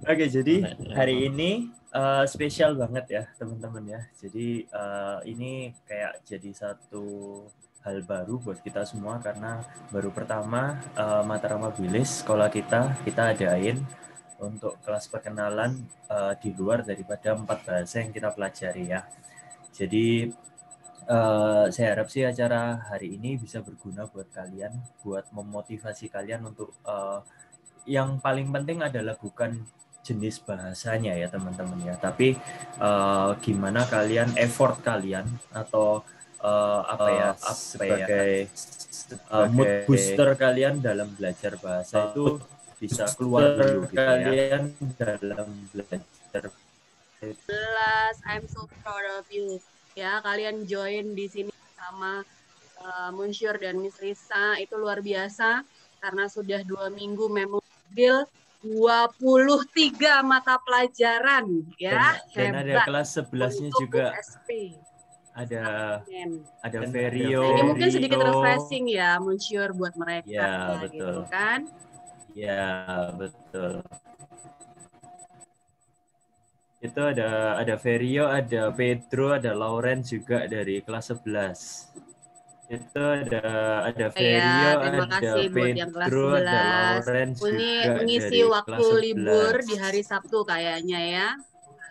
Oke, jadi hari ini spesial banget ya teman-teman ya. Jadi ini kayak jadi satu hal baru buat kita semua karena baru pertama Matarama Bilis sekolah kita adain untuk kelas perkenalan di luar daripada 4 bahasa yang kita pelajari ya. Jadi saya harap sih acara hari ini bisa berguna buat kalian, buat memotivasi kalian untuk yang paling penting adalah bukan jenis bahasanya ya teman-teman ya, tapi gimana kalian effort kalian atau sebagai mood booster kalian dalam belajar bahasa itu bisa keluar dulu gitu ya. Kalian dalam belajar I'm so proud of you. Ya, kalian join di sini sama Munsyur dan Miss Risa itu luar biasa karena sudah 2 minggu mengambil 23 mata pelajaran ya. Dan ada Hebat kelas 11-nya untuk juga. SP. Ada Nah, Verio. ini mungkin sedikit refreshing ya, Munsyur buat mereka. Ya, betul. Gitu kan? Ya, betul. Itu ada Verio, ada Pedro, ada Lauren juga dari kelas 11. Itu ada Verio, Ya, terima ada kasih buat yang kelas Pedro, ada 11. Lauren juga Mengisi dari waktu kelas 11. libur di hari Sabtu kayaknya ya.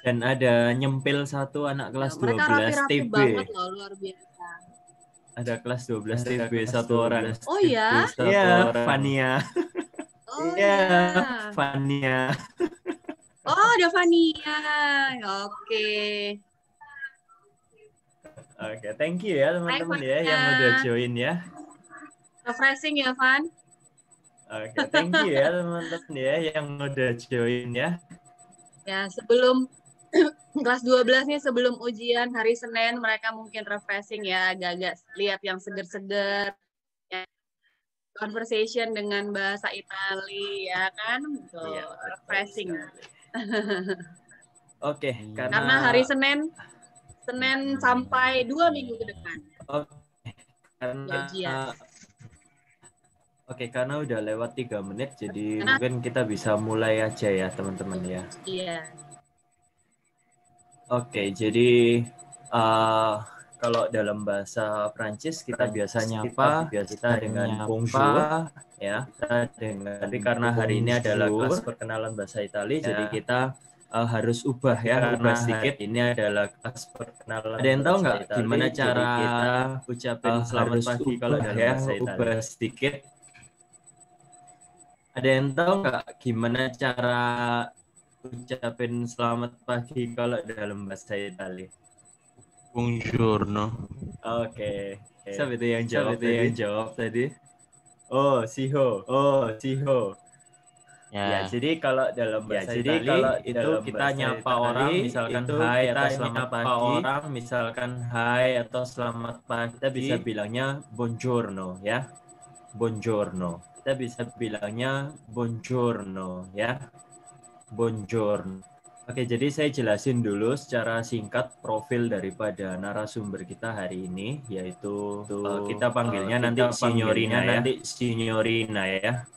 Dan ada nyempil satu anak kelas Mereka 12 rapi-rapi TB. banget loh, luar biasa. Ada kelas 12 TB satu orang. Oh ya? Iya, Fania. Oh Iya, ya. Fania. Oh, ada Fania. Oke. Oke, thank you ya teman-teman ya Fania. yang udah join ya. Refreshing ya, Van? Oke, thank you ya teman-teman ya yang udah join ya. Ya, sebelum kelas 12 nih sebelum ujian hari Senin mereka mungkin refreshing ya, agak-agak lihat yang seger-seger. Ya. Conversation dengan bahasa Itali ya kan? Tuh, Iya, refreshing. Oke, Karena hari Senin sampai 2 minggu ke depan. Oke, karena udah lewat 3 menit, jadi mungkin kita bisa mulai aja ya teman-teman ya. Iya. Oke, jadi kalau dalam bahasa Prancis kita biasanya kita dengan bonjour ya. Tapi karena hari ini adalah kelas perkenalan bahasa Italia, jadi kita harus ubah ya, ubah sedikit. Ini adalah kelas perkenalan. Ada yang tahu nggak gimana cara kita ucapin selamat pagi kalau dalam bahasa Italia? Ubah sedikit. Ada yang tahu nggak gimana cara ucapin selamat pagi kalau dalam bahasa Italia? Buongiorno. Oke. Siapa itu yang jawab tadi? Oh, Siho. Ya, jadi kalau dalam bahasa Italia itu kita nyapa orang misalkan hai atau selamat pagi. Kita bisa bilangnya buongiorno ya. Buongiorno. Kita bisa bilangnya buongiorno ya. Buongiorno. Oke, jadi saya jelasin dulu secara singkat profil daripada narasumber kita hari ini, yaitu kita panggilnya nanti signorina ya.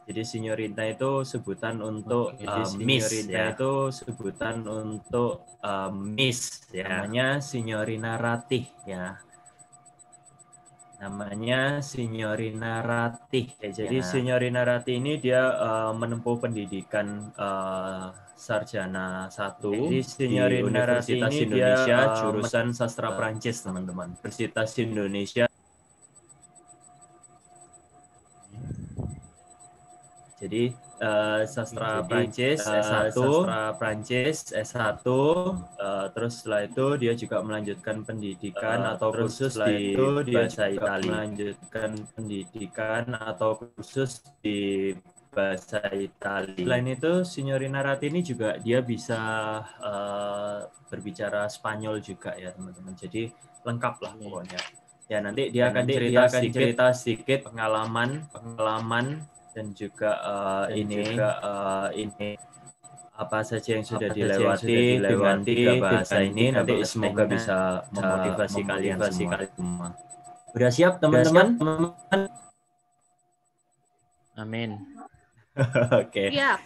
Jadi signorina itu sebutan untuk miss ya. Miss ya. Namanya signorina Ratih ya. Namanya Signorina Ratih. Jadi Signorina Ratih ini dia menempuh pendidikan sarjana 1 di Universitas Indonesia jurusan sastra Prancis, teman-teman. Universitas Indonesia. Jadi sastra Prancis S1, terus setelah itu dia juga melanjutkan pendidikan atau kursus di bahasa Italia. Selain itu, Signorina Ratini juga dia bisa berbicara Spanyol juga ya teman-teman. Jadi lengkap lah pokoknya. Ya nanti dia akan cerita sedikit pengalaman dan juga ini apa saja yang sudah dilewati dengan 3 bahasa ini. Nanti semoga bisa memotivasi kalian semua. Udah siap teman-teman? Amin. Oke. Siap.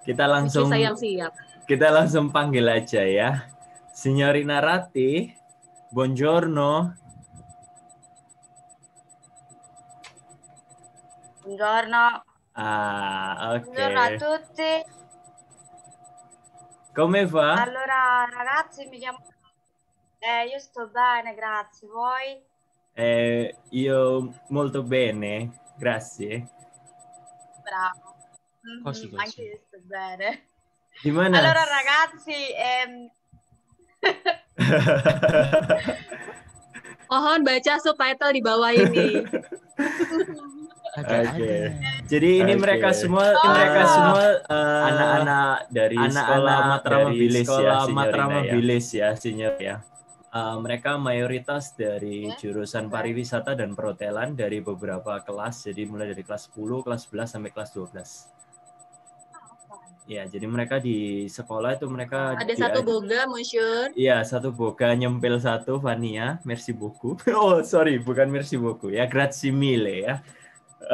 Kita Suci langsung sayang siap. kita langsung panggil aja ya. Signorina Rati, buongiorno. Buongiorno. Oke. Buongiorno a tutti. Come va? Allora, ragazzi, mi chiamo... io sto bene, grazie. Voi? Io molto bene, grazie. Bravo. Così, Anche io sto bene. Di mana? Allora, ragazzi, Mohon baca subtitle di bawah ini. Oke. Jadi ini mereka semua anak-anak dari sekolah Matra Mobilis ya, senior ya. Mereka mayoritas dari jurusan pariwisata dan perhotelan dari beberapa kelas, jadi mulai dari kelas 10, kelas 11 sampai kelas 12. Ya, jadi mereka di sekolah itu mereka Ada satu boga, Monsieur. Iya, satu boga nyempil satu Vania, merci beaucoup. Oh, sorry, bukan merci beaucoup ya, grazie mille ya.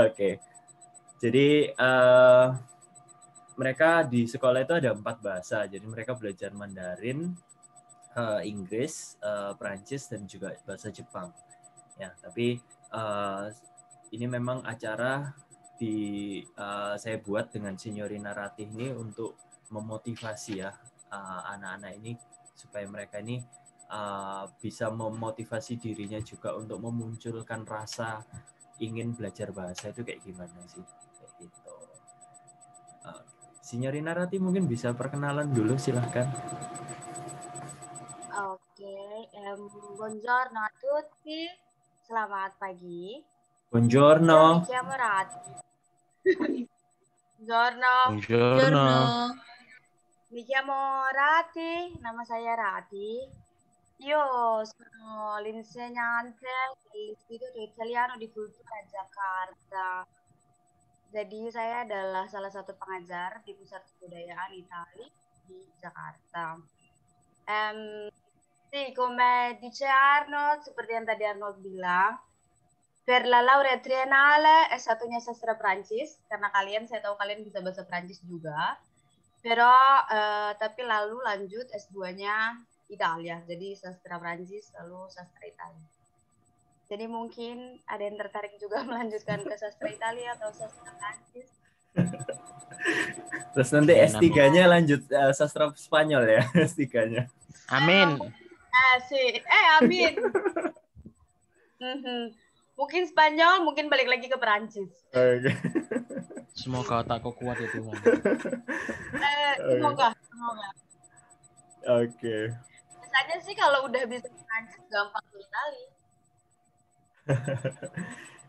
Oke. Jadi mereka di sekolah itu ada 4 bahasa. Jadi mereka belajar Mandarin, Inggris, Prancis dan juga bahasa Jepang. Ya, tapi ini memang acara saya buat dengan Signorina Ratih ini untuk memotivasi ya anak-anak ini supaya mereka ini bisa memotivasi dirinya juga untuk memunculkan rasa ingin belajar bahasa itu kayak gimana sih, kayak gitu. Signorina Ratih mungkin bisa perkenalan dulu, silahkan. Oke, buongiorno a tutti. Selamat pagi. Buongiorno. Mi chiamo Rati. Buongiorno. Buongiorno. Mi chiamo Rati, nama saya Rati. Io sono l'insegnante dell'Istituto Italiano di Cultura Jakarta. Jadi saya adalah salah satu pengajar di Pusat Kebudayaan Italia di Jakarta. Sì, come dice Arnold, seperti yang tadi Arnold bilang, per la laurea triennale S1-nya sastra Prancis, karena saya tahu kalian bisa bahasa Prancis juga. Pero tapi lalu lanjut S2-nya Italia, jadi sastra Prancis lalu sastra Italia. Jadi mungkin ada yang tertarik juga melanjutkan ke sastra Italia atau sastra Prancis. Terus nanti S3-nya lanjut sastra Spanyol ya, S3-nya. Amin. Amin. Mungkin Spanyol, mungkin balik lagi ke Perancis. Okay. Semoga otakku kuat ya Tuhan. Semoga. Oke. Biasanya sih kalau udah bisa Perancis gampang ke Italia.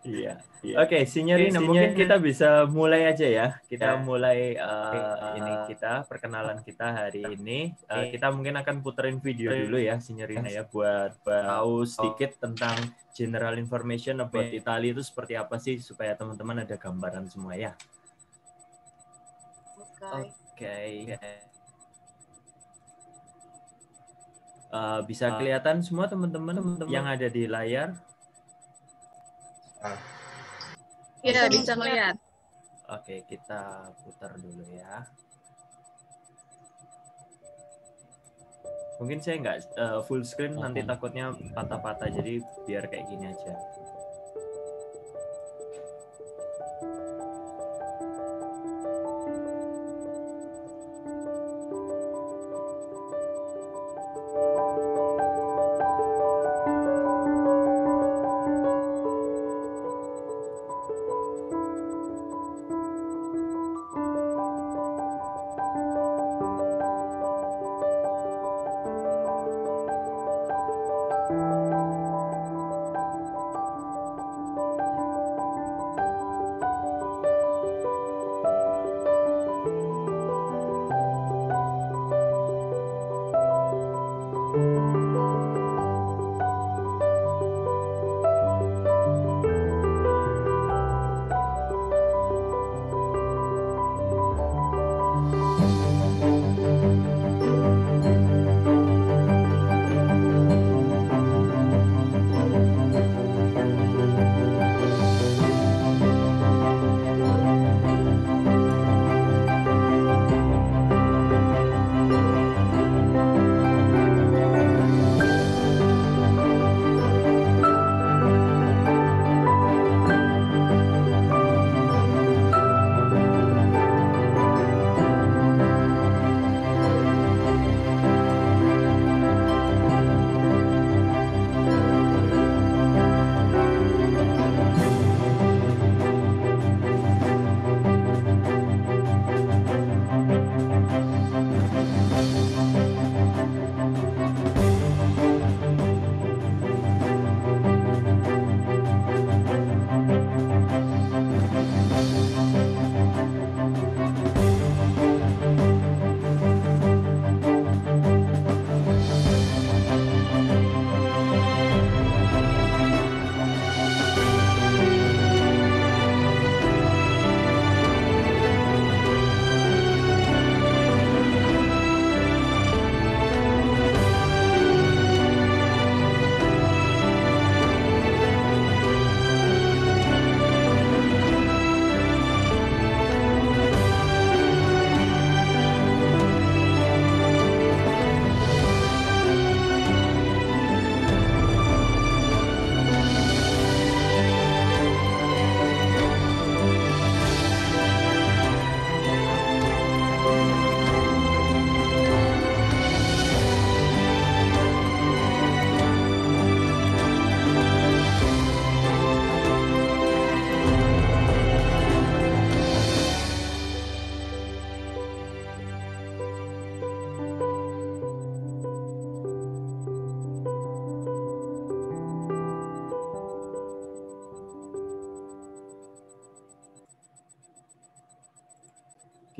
Iya. Oke, Signorina, mungkin kita bisa mulai aja ya. Kita mulai kita perkenalan kita hari ini. Kita mungkin akan puterin video dulu ya, Signorina ya, buat tahu sedikit tentang general information about Italia itu seperti apa sih, supaya teman-teman ada gambaran semua ya. Oke. Bisa kelihatan semua teman-teman yang ada di layar? Iya, bisa melihat. Oke, kita putar dulu ya. Mungkin saya nggak full screen, nanti takutnya patah-patah, jadi biar kayak gini aja.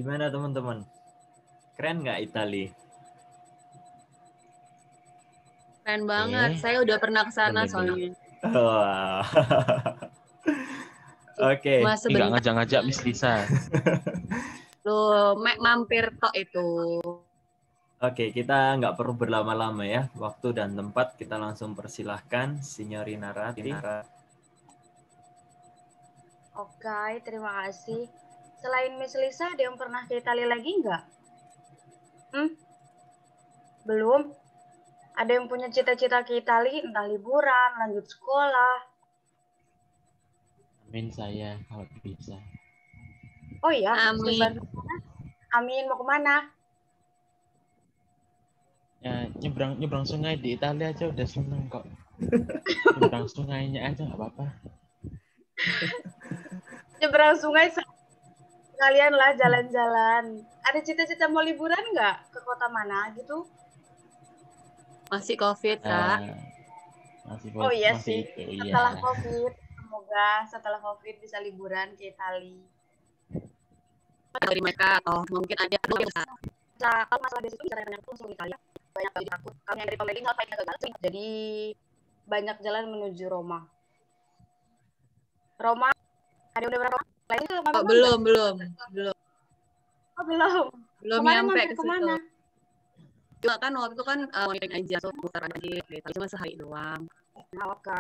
Gimana teman-teman? Keren nggak Itali? Keren banget. Saya udah pernah ke sana Bener-bener. soalnya. Wah. Oke. Cuma Ini nggak sebentar ngajak-ngajak Miss Lisa. tuh mampir tok itu. Oke, kita nggak perlu berlama-lama ya. Waktu dan tempat kita langsung persilahkan Signorina Rati. Oke, terima kasih. Selain Miss Lisa, ada yang pernah ke Italia lagi nggak? Belum? Ada yang punya cita-cita ke Italia, entah liburan, lanjut sekolah. Amin saya kalau bisa. Oh iya, Amin. Steven. Amin, mau kemana? Ya, nyebrang sungai di Italia aja udah seneng kok. Nyebrang sungainya aja nggak apa-apa. Nyebrang sungai sekalian lah jalan-jalan. Ada cita-cita mau liburan nggak? Ke kota mana gitu? Masih COVID, Kak. Oh iya masih sih, itu, setelah iya. COVID. Semoga setelah COVID bisa liburan ke Italia. Dari mereka atau mungkin ada Kalau masalah beasiswa bisa tanya langsung ke Italia. Banyak jadi takut. Kami yang dari Pemeli hal paling gagal. Jadi banyak jalan menuju Roma. Roma, ada udah berapa? Lainnya ke mana? belum. Oh, belum. Belum Kemarin nyampe mampir ke situ. kemana? Cuma kan waktu itu kan monitoring aja, so putar aja gitu. Cuma sehari doang. Nah, oke.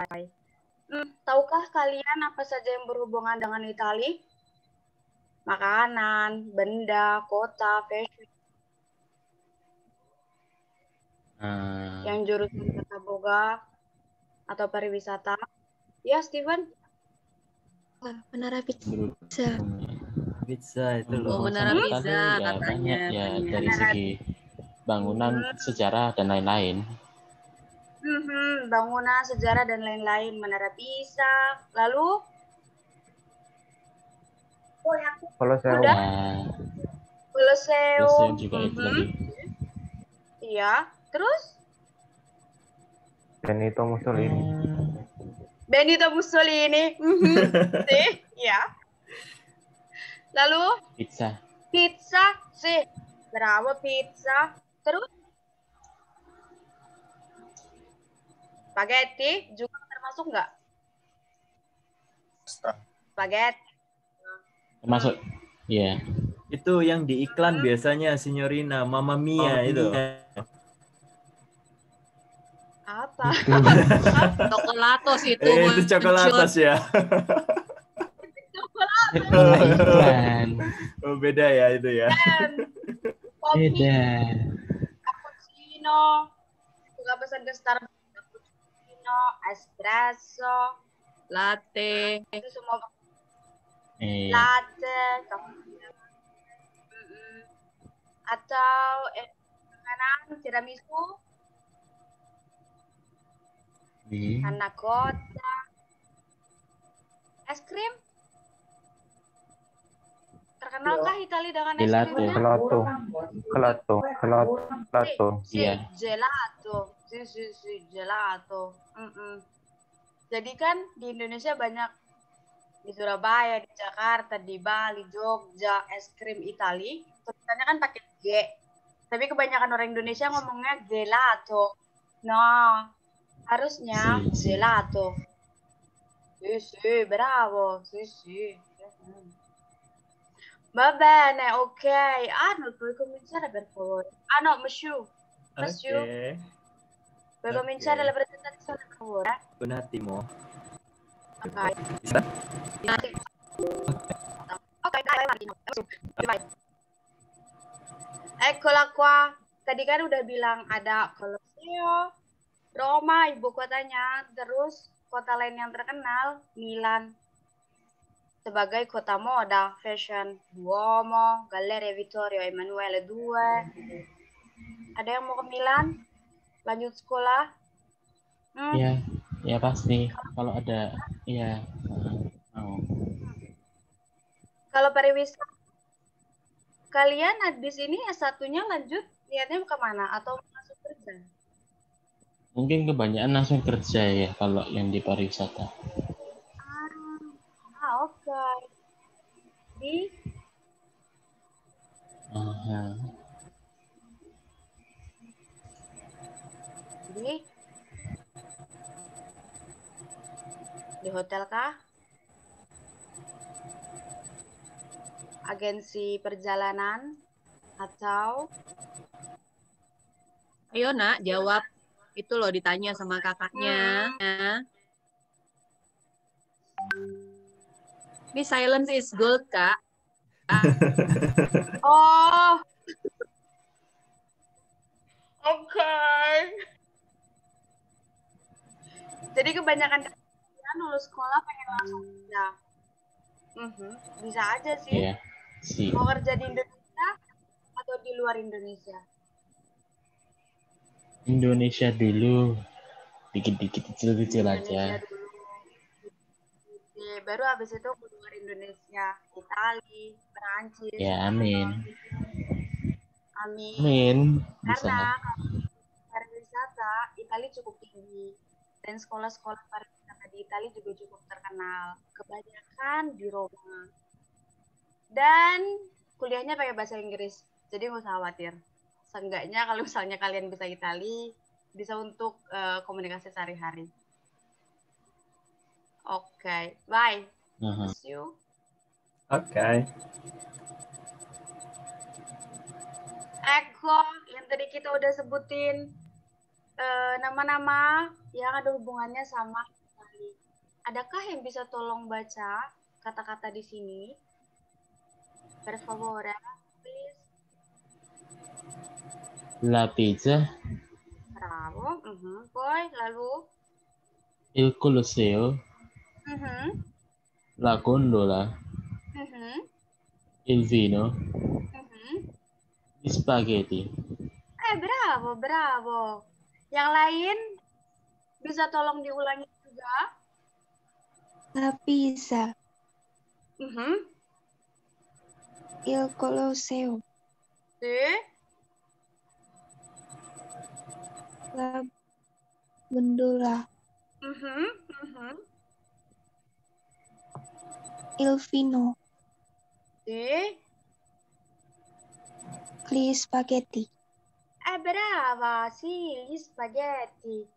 Tahukah kalian apa saja yang berhubungan dengan Italia? Makanan, benda, kota, fashion. Yang jurusan tata boga atau pariwisata. Ya, Steven? Menara pizza. Pizza itu loh. Menara Sama pizza Itali ya katanya. banyak ya dari segi bangunan, sejarah dan lain-lain. Bangunan, sejarah dan lain-lain. Menara Pisa. Lalu? Colosseum. Udah? Colosseum Colosseum. juga itu lagi. Iya. Terus? Benito Mussolini. Benito Mussolini. Sih, ya. Lalu? Pizza. Pizza. Sih. Berapa pizza? Terus? Spaghetti juga termasuk nggak? Spaghetti. Termasuk. Iya. Itu yang di iklan biasanya Signorina Mamma Mia itu. Apa? Coklatos itu. Itu coklatos ya. Iklan. Oh, beda ya itu ya. Beda. Cappuccino. Juga pesan ke Starbucks. Cappuccino, espresso, Latte. itu semua Iya. latte, atau makanan tiramisu, panna cotta, es krim. Terkenalkah Italia dengan es Gelato. krimnya? Gelato. Sì, Iya. gelato. Sì, gelato. Jadi kan di Indonesia banyak, di Surabaya, di Jakarta, di Bali, Jogja, es krim Itali. Tulisannya kan pakai G. Tapi kebanyakan orang Indonesia ngomongnya gelato. Nah, harusnya Sì. gelato. Sì, bravo. Sì. Va bene, ok. Arnold, puoi cominciare per favore? Ah no, Monsieur. Oke. Puoi cominciare la presentazione per favore? Un attimo. Ok. Bisa? Ok, dai, Martino. Vai. Eccola qua. Tadi kan udah bilang ada Colosseo, Roma, ibu kotanya, terus kota lain yang terkenal, Milan. Sebagai kota moda, fashion, Duomo, Galleria Vittorio Emanuele II. Ada yang mau ke Milan? Lanjut sekolah? Iya, ya pasti. Kalau ada, iya. Mau. Kalau pariwisata, kalian habis ini S1-nya lanjut niatnya kemana? Atau langsung kerja? Mungkin kebanyakan langsung kerja ya kalau yang di pariwisata. Oke. Di Aha. Di hotel kah? Agensi perjalanan atau Ayo nak, jawab. Itu loh ditanya sama kakaknya. Ini silence is gold, Kak. oh oke. Jadi kebanyakan kalian lulus sekolah pengen langsung kerja. Bisa aja sih. Iya, sih. Mau kerja di Indonesia atau di luar Indonesia? Indonesia dulu. Dikit-dikit kecil-kecil Indonesia aja. dulu. Oke, baru habis itu ke luar Indonesia, Itali, Perancis. Ya, amin. Amin. Amin. Karena Bisa. kalau pariwisata Itali cukup tinggi dan sekolah-sekolah pariwisata di Itali juga cukup terkenal. Kebanyakan di Roma. Dan kuliahnya pakai bahasa Inggris, jadi nggak usah khawatir. Seenggaknya kalau misalnya kalian bisa Itali, bisa untuk komunikasi sehari-hari. Oke, bye. See you. Oke. Eko, yang tadi kita udah sebutin nama-nama yang ada hubungannya sama Itali. Adakah yang bisa tolong baca kata-kata di sini? Per favore, please. La pizza, Bravo. Poi, lalu? il Colosseo, la gondola, il vino, gli spaghetti. Bravo, bravo. Yang lain bisa tolong diulangi juga? La pizza, il Colosseo, Sì. la gondola, il vino, Sì. gli spaghetti. Brava, sì, gli spaghetti.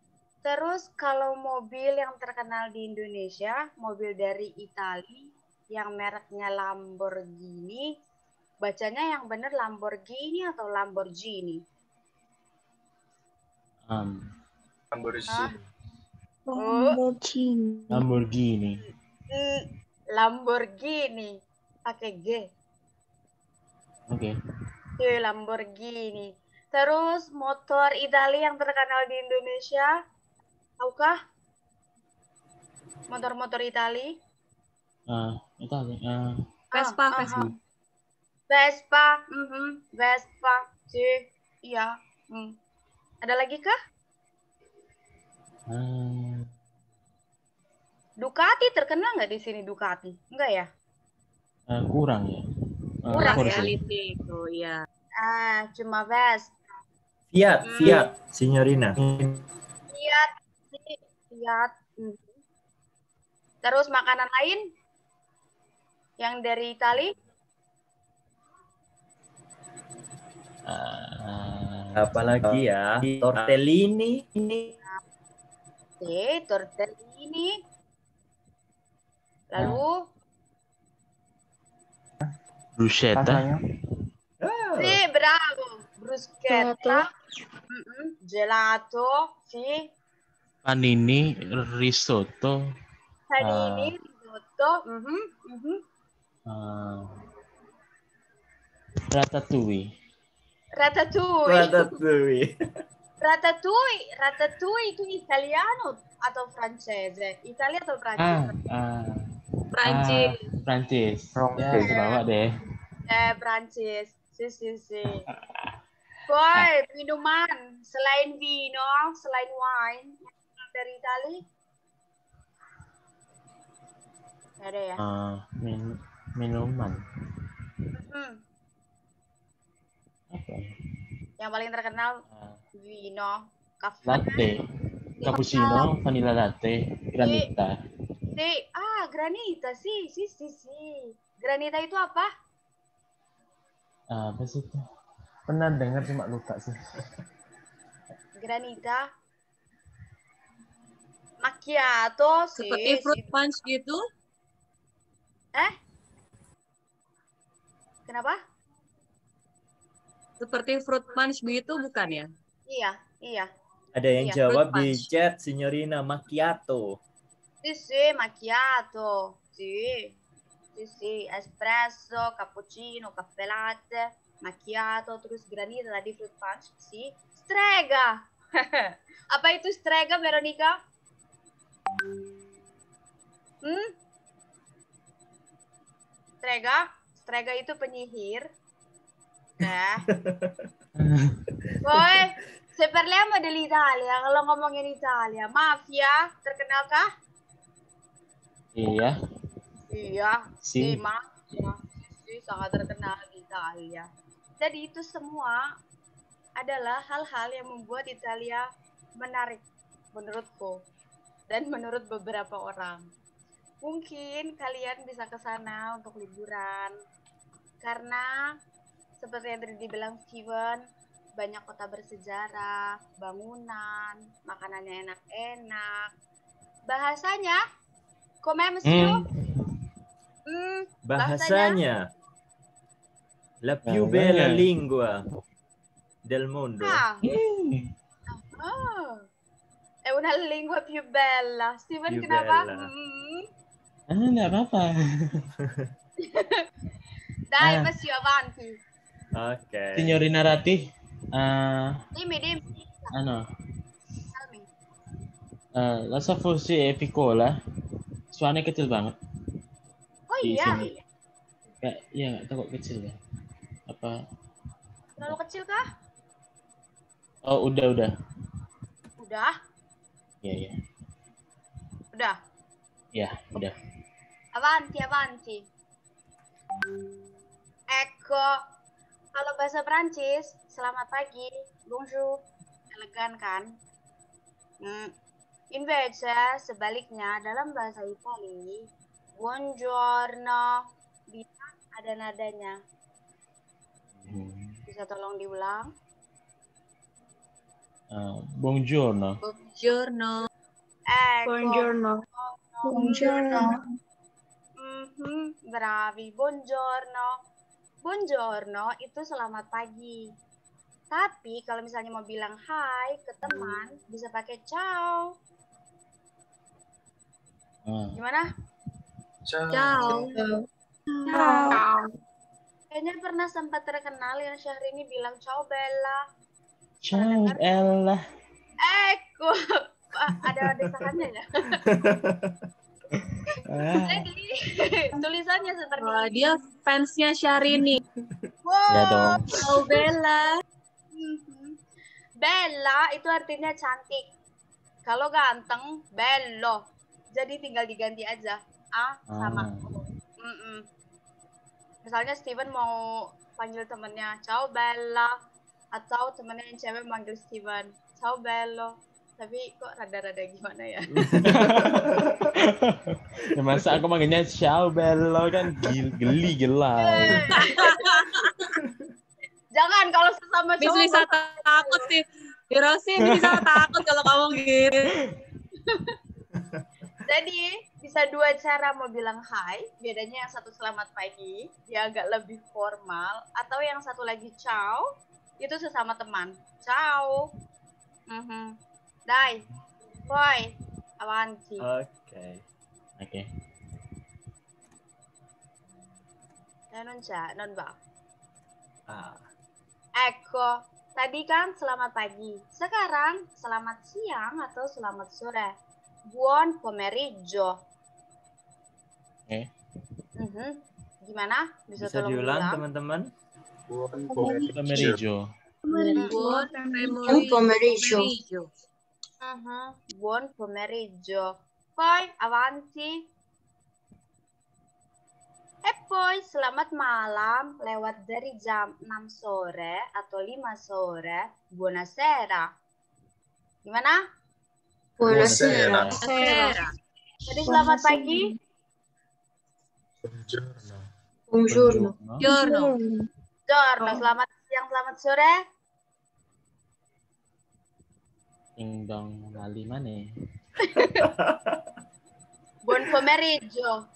Terus kalau mobil yang terkenal di Indonesia, mobil dari Itali yang mereknya Lamborghini, bacanya yang benar Lamborghini atau Lamborghini? Lamborghini. Lamborghini, pakai G. Oke. Lamborghini. Terus motor Italia yang terkenal di Indonesia, tahukah? Motor-motor Italia? Vespa. Vespa, Vespa, sih, iya. Ada lagi kah? Ducati terkenal nggak di sini Ducati? Enggak ya? Kurang ya. Kurang ya? Itu, ya. Cuma Vespa. Fiat, Signorina. Fiat. Terus makanan lain yang dari Itali? Apalagi ya? Tortellini. Tortellini. Lalu? Bruschetta. Sì, bravo. Bruschetta. Gelato. Sì. Panini, risotto. Panini, risotto. Ratatouille. Ratatouille itu Italiano atau Francese? Italia atau Prancis? Prancis. Ya, kebawa deh. Prancis. Si. Boy, minuman selain vino, selain wine dari Itali? Ada ya? Minuman. Apa? Yang paling terkenal vino, cafe. Latte, cappuccino, vanilla latte, granita. Granita, sì. Granita itu apa? Apa sih itu? Pernah dengar cuma lupa sih. Granita. Macchiato sih. Seperti fruit punch gitu? Kenapa? Seperti fruit punch begitu bukan ya? Iya. Ada yang Iya, jawab fruit di punch. chat, Signorina Macchiato. Sì, macchiato. Sì, espresso, cappuccino, caffè latte, macchiato, terus granita tadi fruit punch. Sì. Strega. Apa itu strega, Veronica? Strega itu penyihir. Woi, se parliamo dell'Italia, kalau ngomongin Italia, mafia terkenal kah? Iya. Iya, Si. mafia. Si, sangat terkenal di Italia. Jadi itu semua adalah hal-hal yang membuat Italia menarik menurutku dan menurut beberapa orang. Mungkin kalian bisa ke sana untuk liburan karena seperti yang tadi dibilang Steven, banyak kota bersejarah, bangunan, makanannya enak-enak, bahasanya, come monsieur? Bahasanya la più bella lingua del mondo. È una lingua più bella. Steven, Più kenapa? bella. Enggak apa-apa. Dai, Masih avanti. Oke. Signorina Ratih, Dimmi. Tell me. la Savosi è piccola, suaranya kecil banget. Oh Di iya, sini. Kayak, iya nggak tahu kok kecil ya. Apa? terlalu kecil kah? Oh, udah. Udah? Iya. Udah. Ya, udah. Avanti. Ecco, kalau bahasa Prancis, selamat pagi, bonjour, elegan kan? Invece, sebaliknya, dalam bahasa Itali, buongiorno, bisa ada nadanya. Bisa tolong diulang? Buongiorno. Buongiorno. Ecco. Buongiorno. Bravi, buongiorno itu selamat pagi. Tapi kalau misalnya mau bilang hai ke teman, bisa pakai ciao. Gimana? Ciao. Kayaknya pernah sempat terkenal yang Syahrini bilang ciao Bella. Ciao Ella. Ecco, ada desakannya ya. Jadi tulisannya seperti ini. Dia fansnya Syahrini. Ya dong. Ciao Bella. Bella itu artinya cantik. Kalau ganteng, bello. Jadi tinggal diganti aja A sama O. Misalnya Steven mau panggil temennya ciao Bella, atau temennya yang cewek manggil Steven ciao Bello, tapi kok rada-rada gimana ya? Ya masa aku manggilnya ciao Bello kan geli gelai. Jangan kalau sesama Miss cowok. Lisa takut sih. Miss Lisa takut kalau kamu gitu. Jadi bisa dua cara mau bilang hai, bedanya yang satu selamat pagi, dia agak lebih formal, atau yang satu lagi ciao, itu sesama teman. Ciao. Dai. Poi avanti. Oke. Non va. Ecco, tadi kan selamat pagi. Sekarang selamat siang atau selamat sore. Buon pomeriggio. Gimana? Bisa diulang teman-teman? Buon pomeriggio. Buon pomeriggio. Buon pomeriggio. Poi avanti. E poi selamat malam lewat dari jam 6 sore atau 5 sore. Buonasera. Gimana? Buonasera. Jadi selamat pagi. Buongiorno. Buongiorno, selamat siang, selamat sore. Ding dong lali mana? Buon pomeriggio.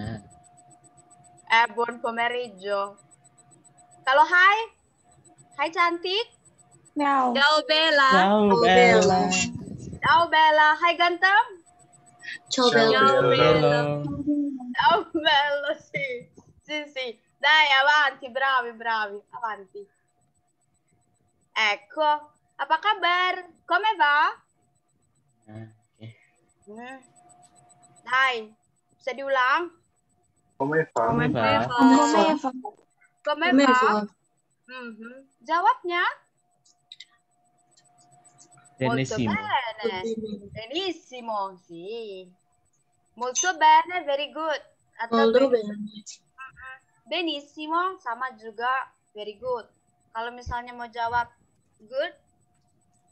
Nah, Buon pomeriggio. Kalau hai cantik. Meow. Ciao Bella. ciao Bella. Ciao Bella, hai ganteng. Ciao Ciao, Bella. Ciao Bella. Bella. Ciao bello, sì. Sì. Dai, avanti, bravi, avanti. Ecco, apa kabar? Come va? Nah, oke. Dai, bisa diulang? Come va? Come va? Come Come va? va? Jawabnya? Molto Benissimo. bene. Benissimo, sì. Molto bene, very good. Atau Molto bene. benissimo sama juga very good. Kalau misalnya mau jawab good,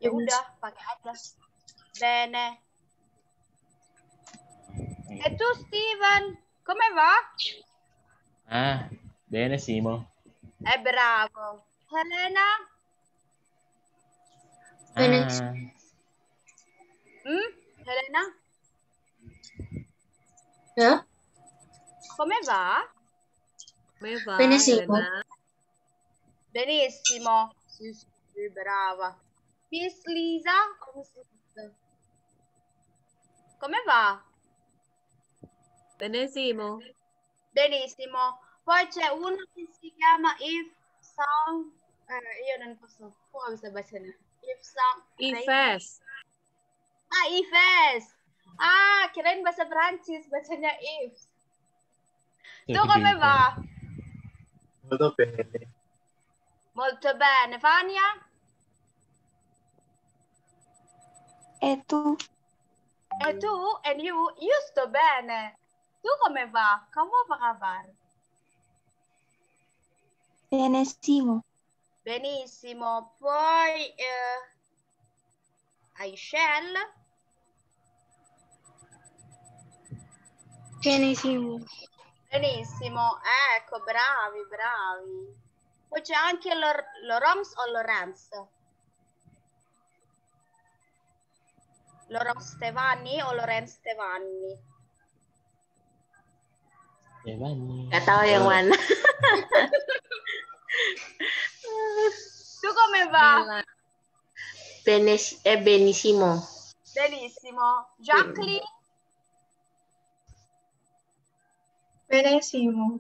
ya udah pakai aja bene. Itu Steven, come va? Ah, benissimo. Bravo. Helena, Ah, Helena, Ya, come va? Come va, Benissimo. Helena? Benissimo. Sì, brava. Miss Lisa, come va? Benissimo. Benissimo. Poi c'è uno che si chiama If Song. Io non posso, come bisa bacanya? If Song. Ives. Ives. Kirain bahasa Perancis, bacanya If. Tu jadi come pintar. va? Molto bene. Molto bene. Fania? E tu? E tu? And you? Io sto bene. Tu come va? Kamu apa kabar? Benissimo. Benissimo. Poi Aishel? Benissimo. Benissimo. Ecco, bravi. Poi c'è anche Laurence o Lorenz? Laurence Stefani o Lorenz Stefani? Giovanni. Gak tahu yang mana. Tu come va? Benissimo. Benissimo. Jacqueline? Benissimo.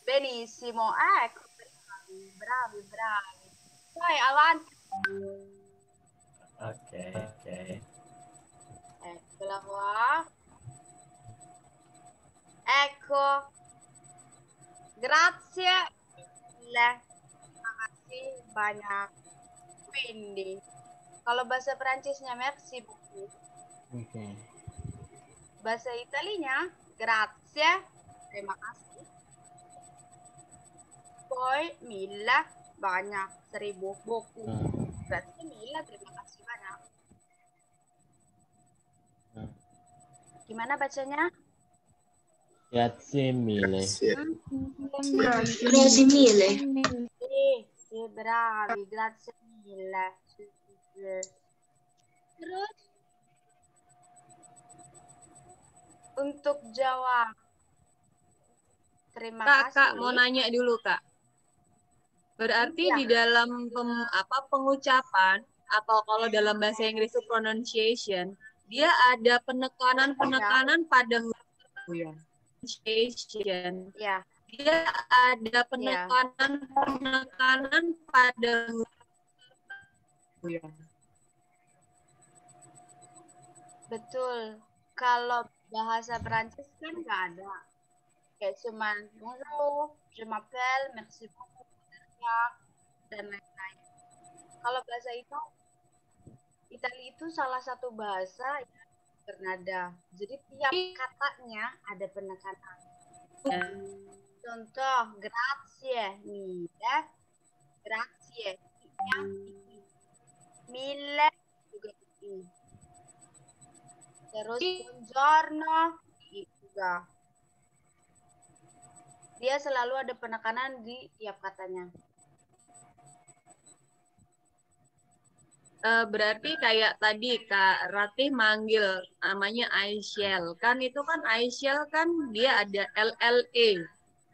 Benissimo. Ecco, bravi. Poi avanti. Oke. Eccola qua. Ecco. Grazie mille. Makasih banyak. Quindi, kalau bahasa Perancisnya merci beaucoup. Oke. Bahasa Italinya grazie, terima kasih. Poi mille, banyak, 1000, beaucoup. Grazie mille, terima kasih banyak. Gimana bacanya? Grazie mille. Grazie mille. Sì, bravi, grazie mille. Terus untuk jawab terima kasih. Kak, mau nanya dulu, Kak. Berarti Iya. di dalam pengucapan atau kalau dalam bahasa Inggris itu pronunciation, dia ada penekanan pada huruf ya. Pronunciation. Ya, Dia ada penekanan pada huruf ya. betul. Kalau bahasa Perancis kan nggak ada. Kayak cuman bonjour, je m'appelle, merci beaucoup, dan lain-lain. Kalau bahasa Itali itu salah satu bahasa yang bernada. Jadi tiap katanya ada penekanan. Contoh, grazie, mille, grazie, mille juga i. Terus buongiorno i juga. dia selalu ada penekanan di tiap katanya. Berarti kayak tadi Kak Ratih manggil namanya Aisyel. Kan itu kan Aisyel kan dia ada LLE.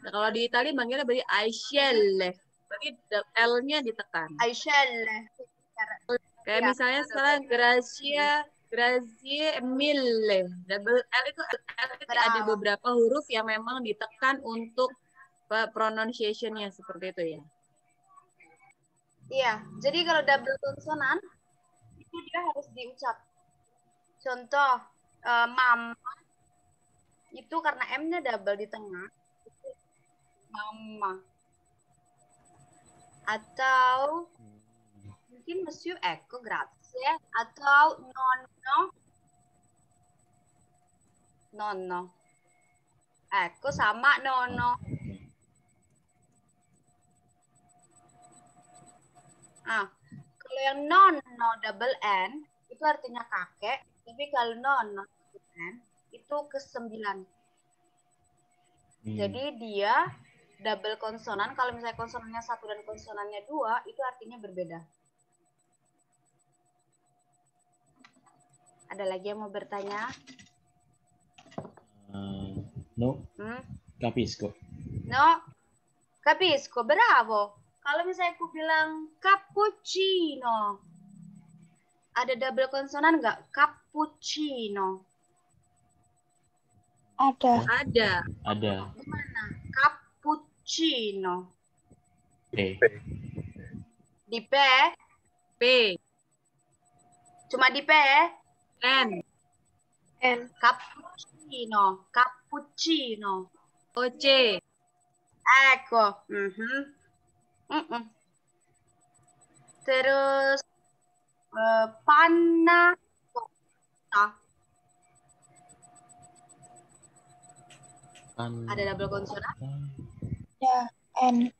Nah, kalau di Italia manggilnya berarti Aisyel. Berarti L-nya ditekan. Aisyel. Kayak Ya, misalnya betul. sekarang Grazie Mille. Double L itu ada Bravo. beberapa huruf yang memang ditekan untuk pronunciation-nya seperti itu ya. Iya, jadi kalau double konsonan itu dia harus diucap. Contoh, mama itu karena M-nya double di tengah, itu mama. Atau mungkin Monsieur Eko grazie, atau nono. Eko sama nono. Kalau yang nono double N itu artinya kakek, tapi kalau nono double N itu ke-9. Jadi dia double konsonan, kalau misalnya konsonannya 1 dan konsonannya 2, itu artinya berbeda. Ada lagi yang mau bertanya? No, capisco. No, capisco, bravo. Kalau misalnya aku bilang cappuccino, ada double konsonan nggak? Cappuccino. Ada. Ada. Gimana? Cappuccino. P. Di P? P. Cuma di P? N. Cappuccino. Cappuccino. O, C. Ecco. Terus panna cotta. Ada double konsonan? Ya, N.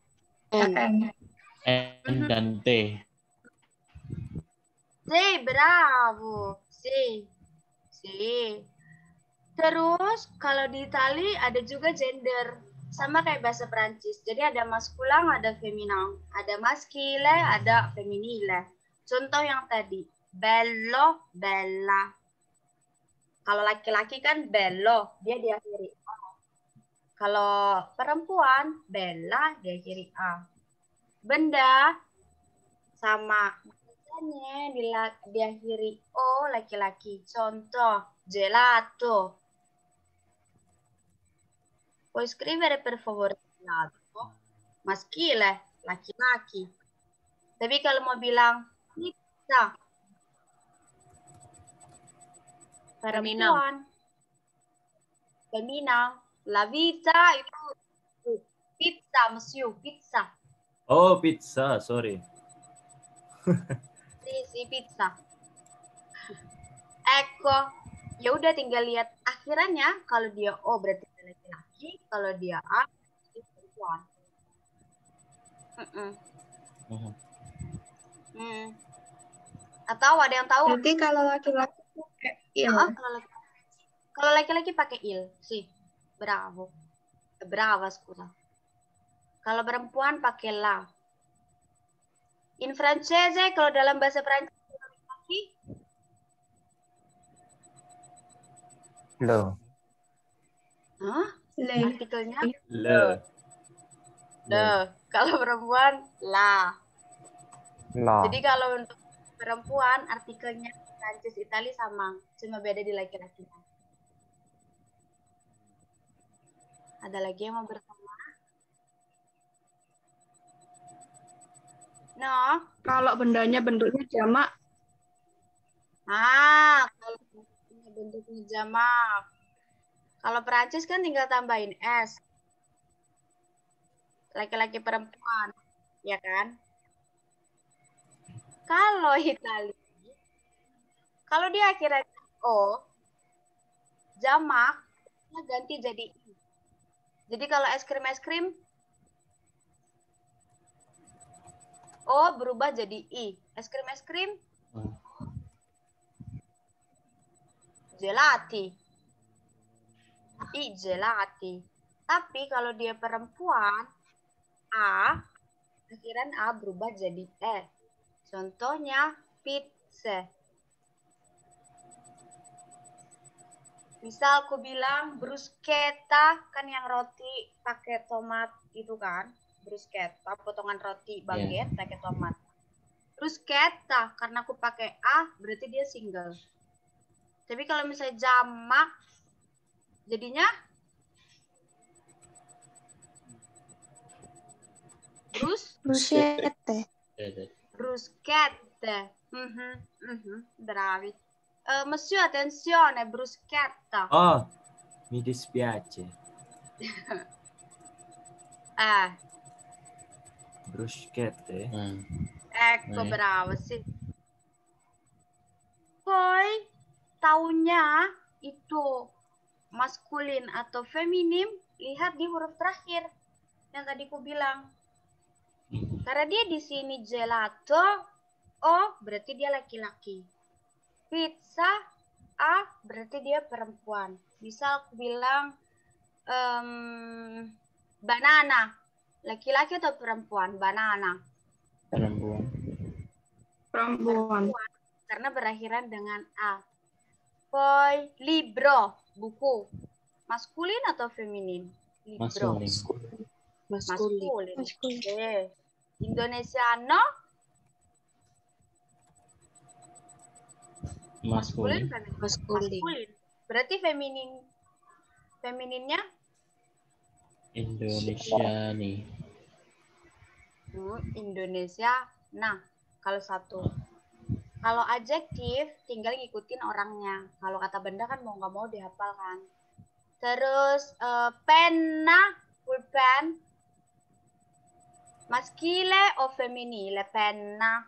N dan T. Sì, bravo. Sì. Terus kalau di Itali ada juga gender. Sama kayak bahasa Perancis. Jadi ada maskulang, ada feminan. Ada maschile, ada femminile. Contoh yang tadi. Bello, bella. Kalau laki-laki kan bello, dia diakhiri A. Kalau perempuan, bella, diakhiri A. Benda, sama. Makanya diakhiri O laki-laki. Contoh, gelato. Puoi scrivere per favore gelato? Maschile, laki-laki. Tapi kalau mau bilang pizza, perempuan. Femminile. La vita itu pizza, monsieur, pizza. Oh, pizza, sorry. Si pizza. Ecco, ya udah tinggal lihat akhirannya. Kalau dia O berarti laki-laki, kalau dia A itu perempuan. Atau ada yang tahu? Berarti kalau laki-laki pakai il. Kalau laki-laki pakai il, sih. Bravo. Brava, scusa. Kalau perempuan pakai la. In francese, kalau dalam bahasa Prancis laki-laki, Lo. Le. artikelnya Le. Kalau perempuan la. La. Jadi kalau untuk perempuan artikelnya Prancis Itali sama, cuma beda di laki-laki. Ada lagi yang mau bertanya? No. Kalau bendanya bentuknya jamak, Kalau bentuknya jamak. Kalau Perancis kan tinggal tambahin S. Laki-laki perempuan, ya kan? Kalau Itali, kalau dia akhirnya O, jamak, ganti jadi I. Jadi kalau es krim, O berubah jadi I. Es krim, gelati. I gelati. Tapi kalau dia perempuan, A, akhiran A berubah jadi E. Contohnya pizza. Misal aku bilang bruschetta, kan yang roti pakai tomat itu kan. Bruschetta, potongan roti baguette pakai tomat. Bruschetta, karena aku pakai A, berarti dia single. Tapi kalau misalnya jamak, jadinya Bruschette. bruschette. Bravi. Monsieur, attenzione, bruschetta. Oh, mi dispiace. Bruschette. Ecco, bravo, sì. Poi, taunya itu maskulin atau feminim, lihat di huruf terakhir yang tadi ku bilang. Karena dia di sini gelato, O berarti dia laki-laki. Pizza, A berarti dia perempuan. Misal aku bilang banana, laki-laki atau perempuan? Banana. Perempuan. Karena berakhiran dengan A. Poi libro, buku. Maskulin atau feminin? Libro. Maskulin. Oke. Indonesiano? Maskulin. Berarti femininnya? Indonesiani. Indonesia. Nah, kalau satu. Kalau adjektif, tinggal ngikutin orangnya. Kalau kata benda kan mau nggak mau dihafal kan. Terus penna, pulpen. Maschile o femminile? Penna.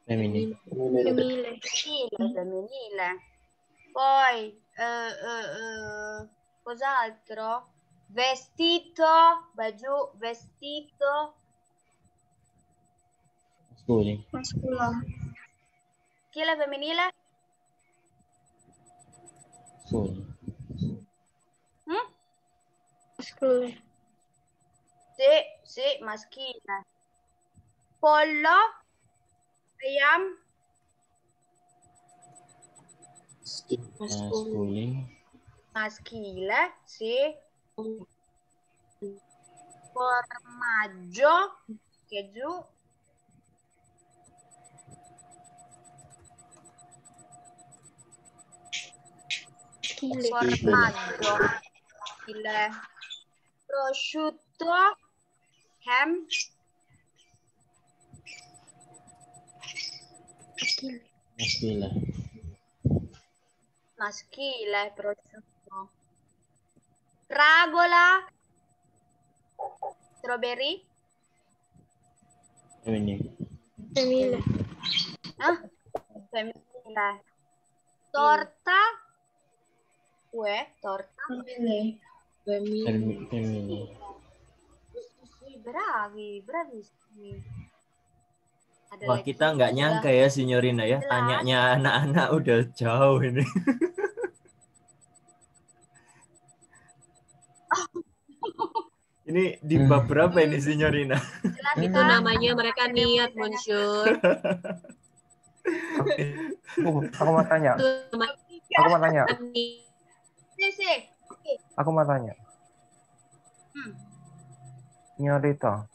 Femminile. Femminile. Poi, cos'altro? Vestito, baju, vestito. Maskulin. Maschile, femminile? Maskulin. Sì, maschile. Pollo, ayam. Maskulin. Maschile, sì. Formaggio, keju. Formaggio, maschile. Prosciutto, ham. Maschile, prosciutto. Fragola, strawberry. Femminile. Femminile. Torta, kue, torta. Femminile. Bravissimi. Ada Wah, lagi. kita nggak nyangka ya, Signorina ya. Jelas. Tanyanya anak-anak udah jauh ini. Ini di bab berapa ini, Signorina? Jelas, Itu kan? namanya mereka niat, Monsieur. Aku mau tanya. Itu namanya Aku mau tanya. Sih. Aku mau tanya. Nyorita.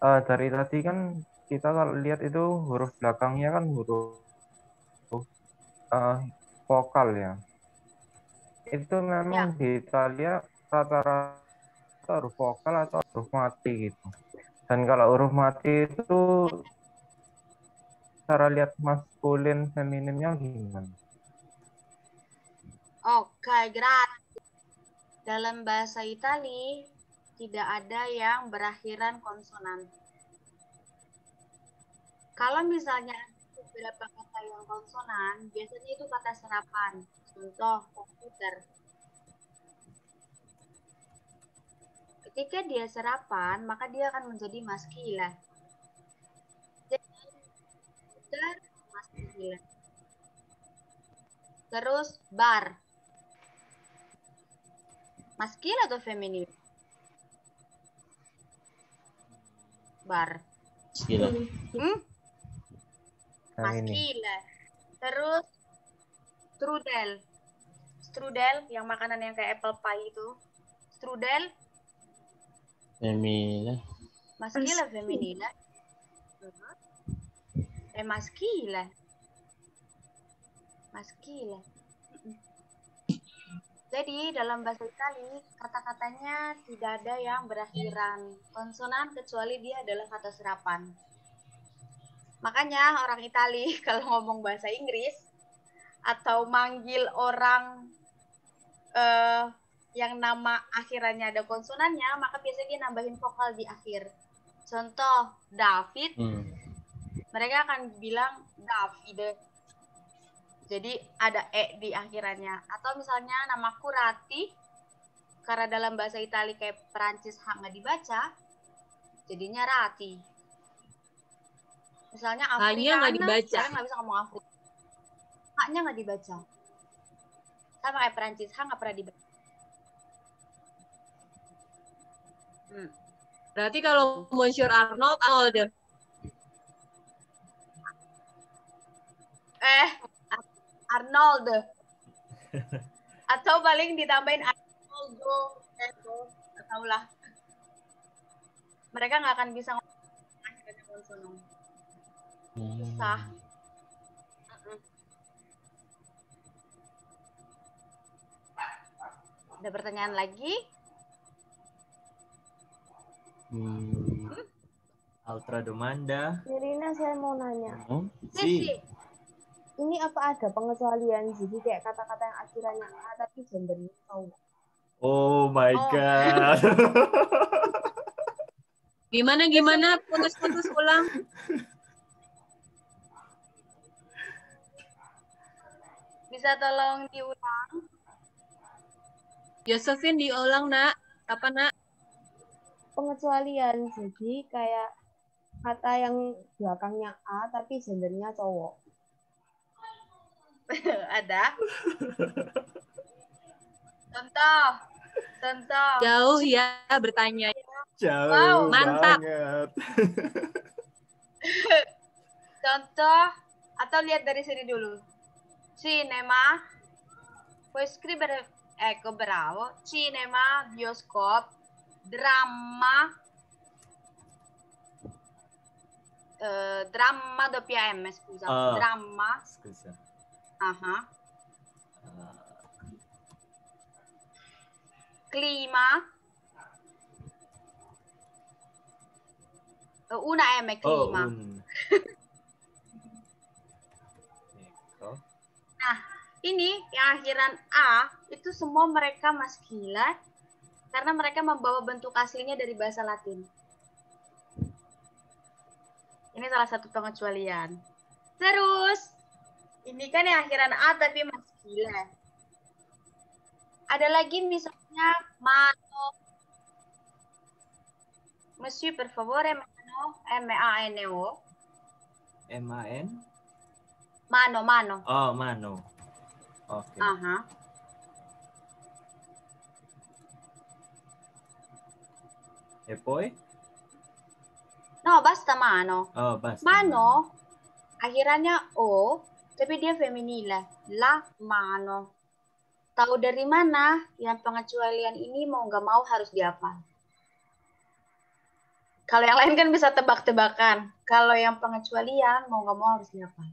Dari tadi kan kita kalau lihat itu huruf belakangnya kan huruf vokal ya. Itu memang di Italia rata-rata huruf vokal atau huruf mati gitu. Dan kalau huruf mati itu cara lihat maskulin femininnya gimana? Oke, grazie. Dalam bahasa Itali tidak ada yang berakhiran konsonan. Kalau misalnya beberapa kata yang konsonan, biasanya itu kata serapan. Contoh, komputer. Ketika dia serapan, maka dia akan menjadi maskile. Jadi, komputer, maskile. Terus, bar. Maskil atau feminin? Bar. Gila. Maskil. Terus strudel. Strudel yang makanan yang kayak apple pie itu. Strudel Femina. maskil atau feminin? Maskil. Maskil. Jadi dalam bahasa Itali kata-katanya tidak ada yang berakhiran konsonan kecuali dia adalah kata serapan. Makanya orang Itali kalau ngomong bahasa Inggris atau manggil orang yang nama akhirannya ada konsonannya, maka biasanya dia nambahin vokal di akhir. Contoh David, mereka akan bilang Davide. Jadi ada E di akhirannya. Atau misalnya namaku Rati, karena dalam bahasa Itali kayak Perancis H nggak dibaca, jadinya Rati. Misalnya Afrika, H-nya nggak dibaca. saya nggak bisa ngomong Afrika. H-nya nggak dibaca. Sama kayak Perancis, H nggak pernah dibaca. Berarti kalau Monsieur Arnold. Arnold. Atau paling ditambahin Arnoldo. Atau lah. Mereka nggak akan bisa ngomong akhirnya konsonan. Susah. Ada pertanyaan lagi? Altra Domanda. Nirina, saya mau nanya. Sisi. Ini apa ada pengecualian? Jadi kayak kata-kata yang akhirannya A tapi gendernya tahu. Oh my God. Gimana? Putus-putus ulang. Bisa tolong diulang? Josephine diulang, Nak. Apa, Nak? Pengecualian. Jadi kayak kata yang belakangnya A tapi gendernya cowok. Ada. Contoh. Jauh ya bertanya. Jauh Wow, mantap. banget. Contoh atau lihat dari sini dulu. Cinema. Puoi scrivere, ecco, bravo. Cinema, bioskop, drama. Dramma doppia M, scusa. Dramma. Scusa. Aha. Clima. Una M, clima. Nah, ini yang akhiran A, itu semua mereka maskilat karena mereka membawa bentuk aslinya dari bahasa Latin. Ini salah satu pengecualian. Terus, ini kan yang akhiran A tapi maskilat. Ada lagi misalnya mano. Monsieur, per favore, mano. M-A-N-O. M-A-N? Mano. Oh, mano. Oke. Aha. E poi? No, basta mano. Oh, basta. Mano, akhirannya O, tapi dia feminile. La mano. Tahu dari mana? Yang pengecualian ini mau nggak mau harus dihafal. Kalau yang lain kan bisa tebak-tebakan. Kalau yang pengecualian mau nggak mau harus dihafal.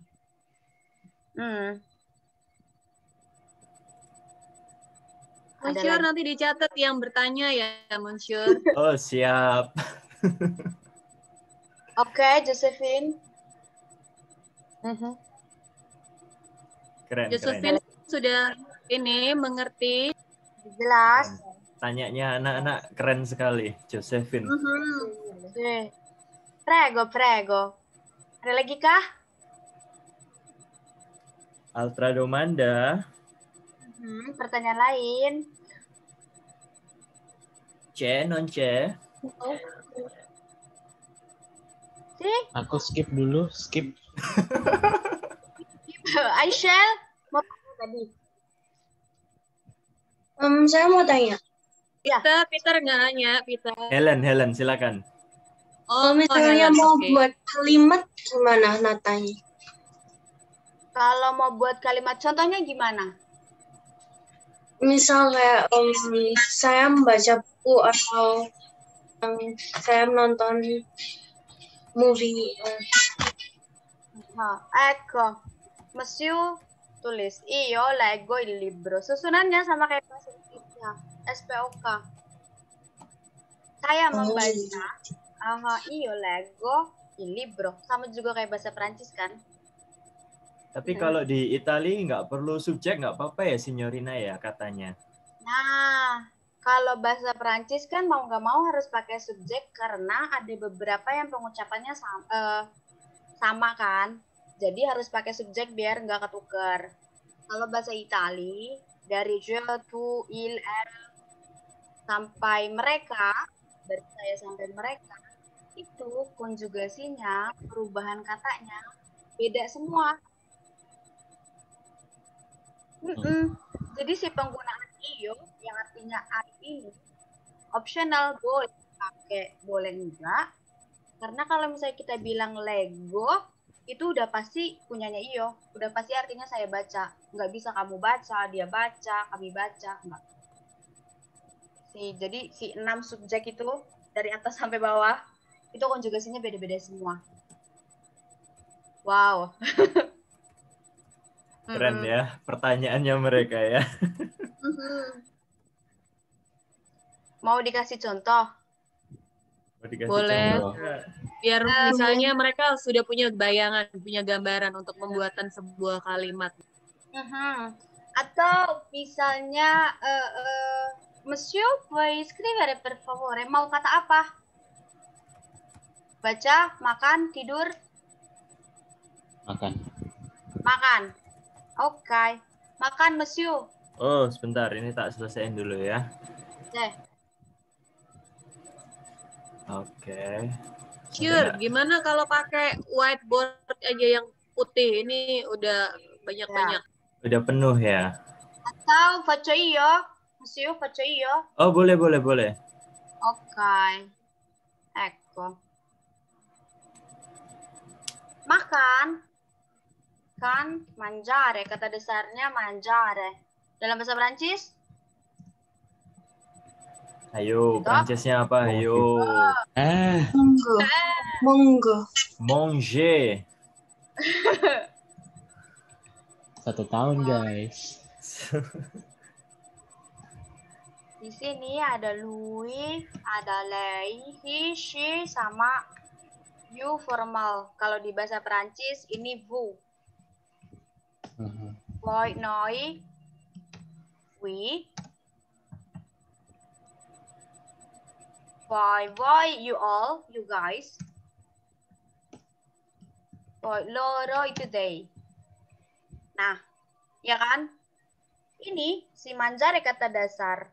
Monsieur nanti dicatat yang bertanya ya, Monsieur. Oh, siap. Oke, Josephine. Keren. Josephine sudah ini mengerti. Jelas. Tanyanya anak-anak keren sekali, Josephine. Prego. Ada lagi kah? Altra Domanda. Pertanyaan lain. Non c'è. Aku skip dulu, skip. Aisyah, mau tanya tadi? Saya mau tanya. Peter nggak nanya, Peter. Helen, silakan. Kalau misalnya Helen, mau oke. buat kalimat gimana natanya? Kalau mau buat kalimat contohnya gimana? Misal kayak saya membaca buku atau saya menonton movie. Ecco, Monsieur tulis io leggo il libro. Susunannya sama kayak bahasa Inggrisnya, SPOK. Saya membaca, io leggo il libro. Sama juga kayak bahasa Prancis kan? Tapi kalau di Italia nggak perlu subjek, nggak apa-apa ya, Signorina ya katanya. Nah, kalau bahasa Prancis kan mau nggak mau harus pakai subjek karena ada beberapa yang pengucapannya sama kan. Jadi harus pakai subjek biar nggak ketukar. Kalau bahasa Itali dari je, tu, il, elle sampai mereka, dari saya sampai mereka, itu konjugasinya, perubahan katanya beda semua. Jadi si penggunaan io yang artinya I ini optional, boleh pakai boleh enggak. Karena kalau misalnya kita bilang Lego itu udah pasti punyanya io, udah pasti artinya saya baca. Nggak bisa kamu baca, dia baca, kami baca, enggak. Jadi si 6 subjek itu dari atas sampai bawah itu konjugasinya beda-beda semua. Wow. Keren ya pertanyaannya mereka ya. Mau dikasih contoh? Boleh. Contoh. Biar misalnya mereka sudah punya bayangan, punya gambaran untuk pembuatan sebuah kalimat. Atau misalnya, Monsieur, vuoi scrivere per favore? Mau kata apa? Baca, makan, tidur? Makan. Oke. Makan, Monsieur. Oh, sebentar. Ini tak selesaiin dulu ya. Oke. Sure, gimana kalau pakai whiteboard aja yang putih? Ini udah banyak-banyak. Udah penuh ya? Atau faccio io? Monsieur, faccio io? Oh, boleh. Oke. Ecco. Makan. Kan, mangiare. Kata dasarnya mangiare. Dalam bahasa Prancis? Ayo, Prancisnya apa? Ayo. Monggo. Manger. 1 tahun guys. Di sini ada lui, ada lei, he, she, sama you formal. Kalau di bahasa Prancis ini vous. Voi, noi, we. Voi, you all, you guys. Voi, loro, itu they. Nah, ya kan? Ini si mangiare kata dasar.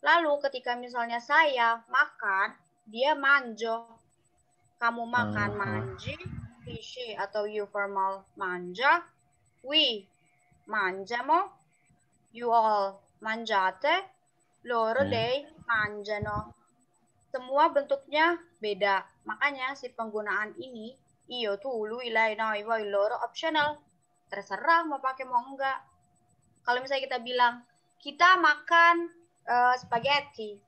Lalu ketika misalnya saya makan, dia manjo. Kamu makan, mangi, she atau you formal mangia, we mangiamo, you all mangiate, loro dei mangiano. Semua bentuknya beda. Makanya si penggunaan ini, io, tu, lui, lei, noi, voi, loro, optional. Terserah mau pakai mau enggak. Kalau misalnya kita bilang, kita makan spaghetti.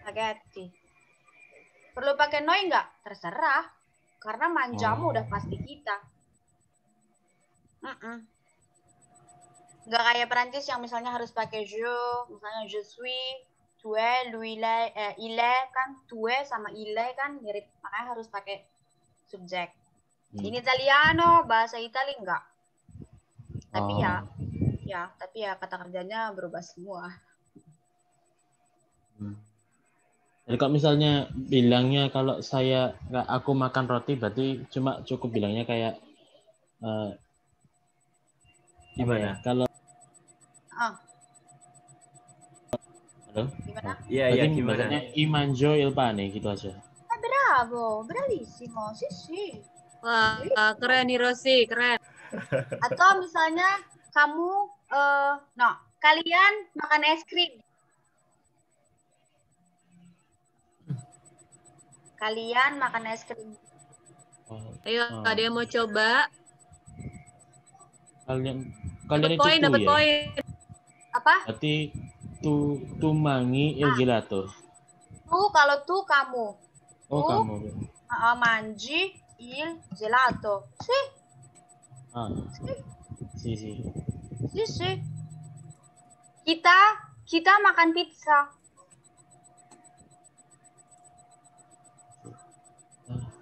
Spaghetti. Perlu pakai noi enggak? Terserah. Karena manjamu udah pasti kita. Enggak kayak Perancis yang misalnya harus pakai je, misalnya je suis, tu es, lui, il est, kan tu es sama il est kan mirip. Makanya harus pakai subjek. Ini Italiano, bahasa Itali enggak. Tapi tapi kata kerjanya berubah semua. Jadi kalau misalnya bilangnya kalau aku makan roti berarti cuma cukup bilangnya kayak gimana? Kalau halo? Gimana? Iya, gimana? I mangio il pane gitu aja. Bravo, bravissimo, sì. Wah, keren nih Rosi, keren. Atau misalnya kamu, Kalian makan es krim. Kalian makan es krim. Oh, Ayo, ada yang mau coba? kalian Dapat itu poin, tuh dapat ya. poin. Apa? Berarti tumangi il gelato. Tuh kalau tuh kamu. Oh, Tuh kamu. mangi il gelato. Sih, Ah, sih. sih. Kita makan pizza.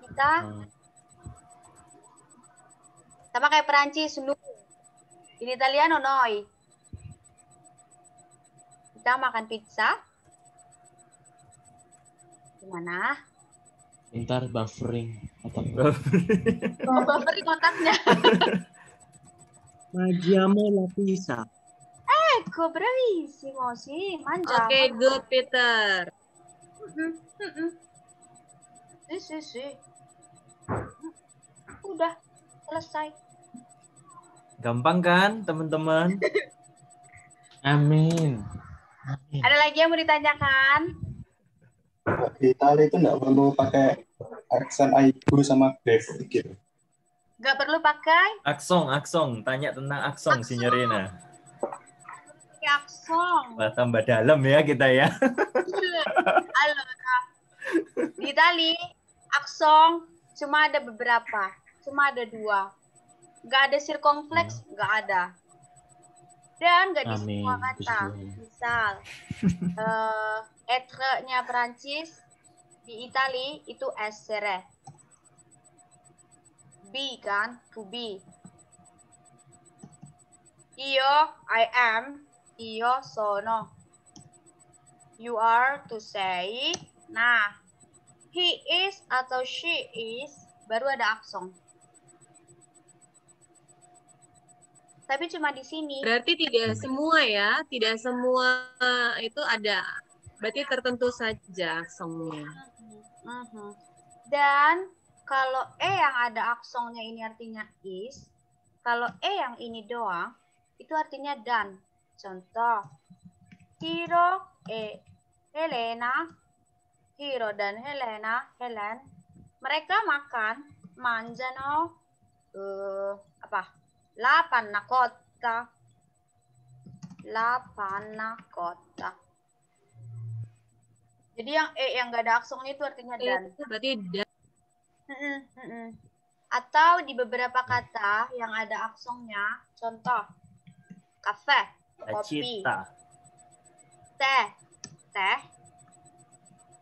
Kita Ah, sama kayak Perancis, nu. In Italiano noi. Kita makan pizza. Gimana? Ntar buffering atau Oh, buffer kotaknya. Mangiamo la pizza. Ecco, bravissimo, sì, mangiamo. Oke, good Peter. Sì. Udah, selesai. Gampang kan, teman-teman? Amin. Ada lagi yang mau ditanyakan? Di Italia itu nggak perlu pakai aksen aigu sama grave gitu. Nggak perlu pakai Aksong. Tanya tentang aksong, Signorina. pakai aksong. Wah, tambah dalam ya kita ya. Allora, di Itali aksong cuma ada beberapa, cuma ada 2. Nggak ada circumflex, nggak ada. Dan nggak di Amin. semua kata. Misal, être-nya Perancis di Itali itu essere. Be kan, to be. Io, I am. Io sono. You are, to say. Nah, he is atau she is baru ada aksong. Tapi cuma di sini. Berarti tidak semua ya, tidak semua itu ada. Berarti tertentu saja semua. Dan kalau yang ada aksongnya ini artinya is. Kalau yang ini doang, itu artinya dan. Contoh, Hiro, Helena, Hiro dan Helena, Helen, mereka makan, mangiano, la panna cotta. La panna cotta. Jadi yang nggak ada aksongnya itu artinya dan. Berarti dan. Atau di beberapa kata yang ada aksongnya, contoh, kafe, kopi, teh,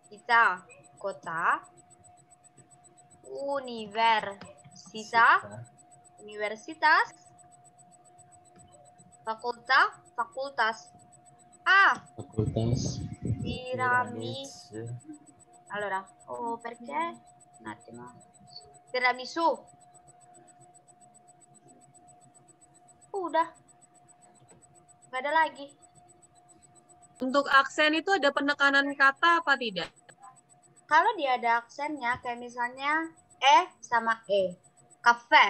kita, kota, universitas, fakultas. Fakultas. Tiramisu. Allora, perché? Un attimo. Tiramisu. Udah. Gak ada lagi. Untuk aksen itu ada penekanan kata apa tidak? Kalau dia ada aksennya, kayak misalnya sama kafe,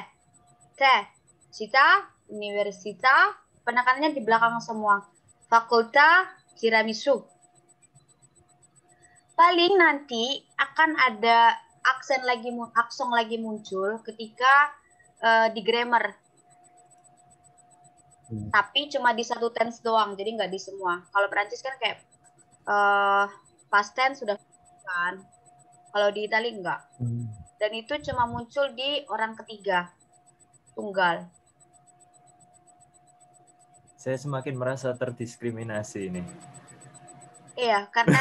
teh, cita, universitas, penekanannya di belakang semua. Fakultas, tiramisu. Paling nanti akan ada aksong lagi muncul ketika di grammar. Tapi cuma di satu tense doang, jadi nggak di semua. Kalau Perancis kan kayak past tense sudah kan. Kalau di Italia enggak. Dan itu cuma muncul di orang ketiga, tunggal. Saya semakin merasa terdiskriminasi ini. Iya, karena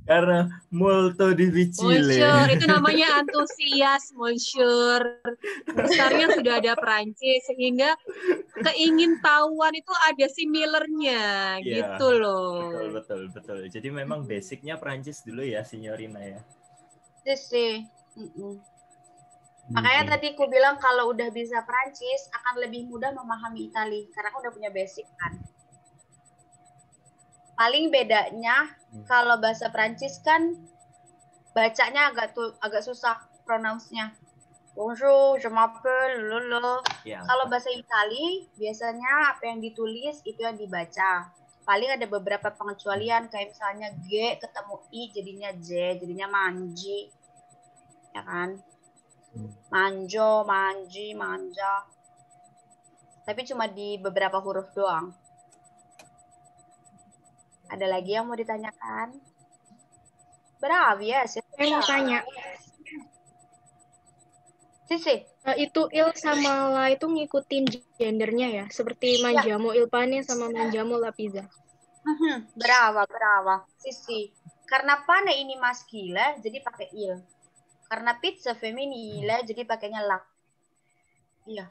karena molto difficile. Monsieur, itu namanya antusias, Monsieur. Besarnya sudah ada Perancis, sehingga keingintahuan itu ada similarnya, gitu loh. Betul. Jadi memang basicnya Perancis dulu ya, Signorina ya. sih. Makanya tadi aku bilang kalau udah bisa Perancis akan lebih mudah memahami Itali karena aku udah punya basic kan. Paling bedanya kalau bahasa Perancis kan bacanya agak susah pronounce-nya. Bonjour, je m'appelle lolo. Ya. Kalau bahasa Itali, biasanya apa yang ditulis itu yang dibaca. Paling ada beberapa pengecualian, kayak misalnya G ketemu I jadinya J, jadinya manji. Ya kan? Manjo, manji, manja. Tapi cuma di beberapa huruf doang. Ada lagi yang mau ditanyakan? Bravi ya, Saya mau tanya, Sisi. itu il sama la itu ngikutin gendernya ya? Seperti manjamo il pane sama manjamo la pizza. Brava, brava. Sisi. Karena pane ini maskile, jadi pakai il. Karena pizza femminile, jadi pakainya la. Iya.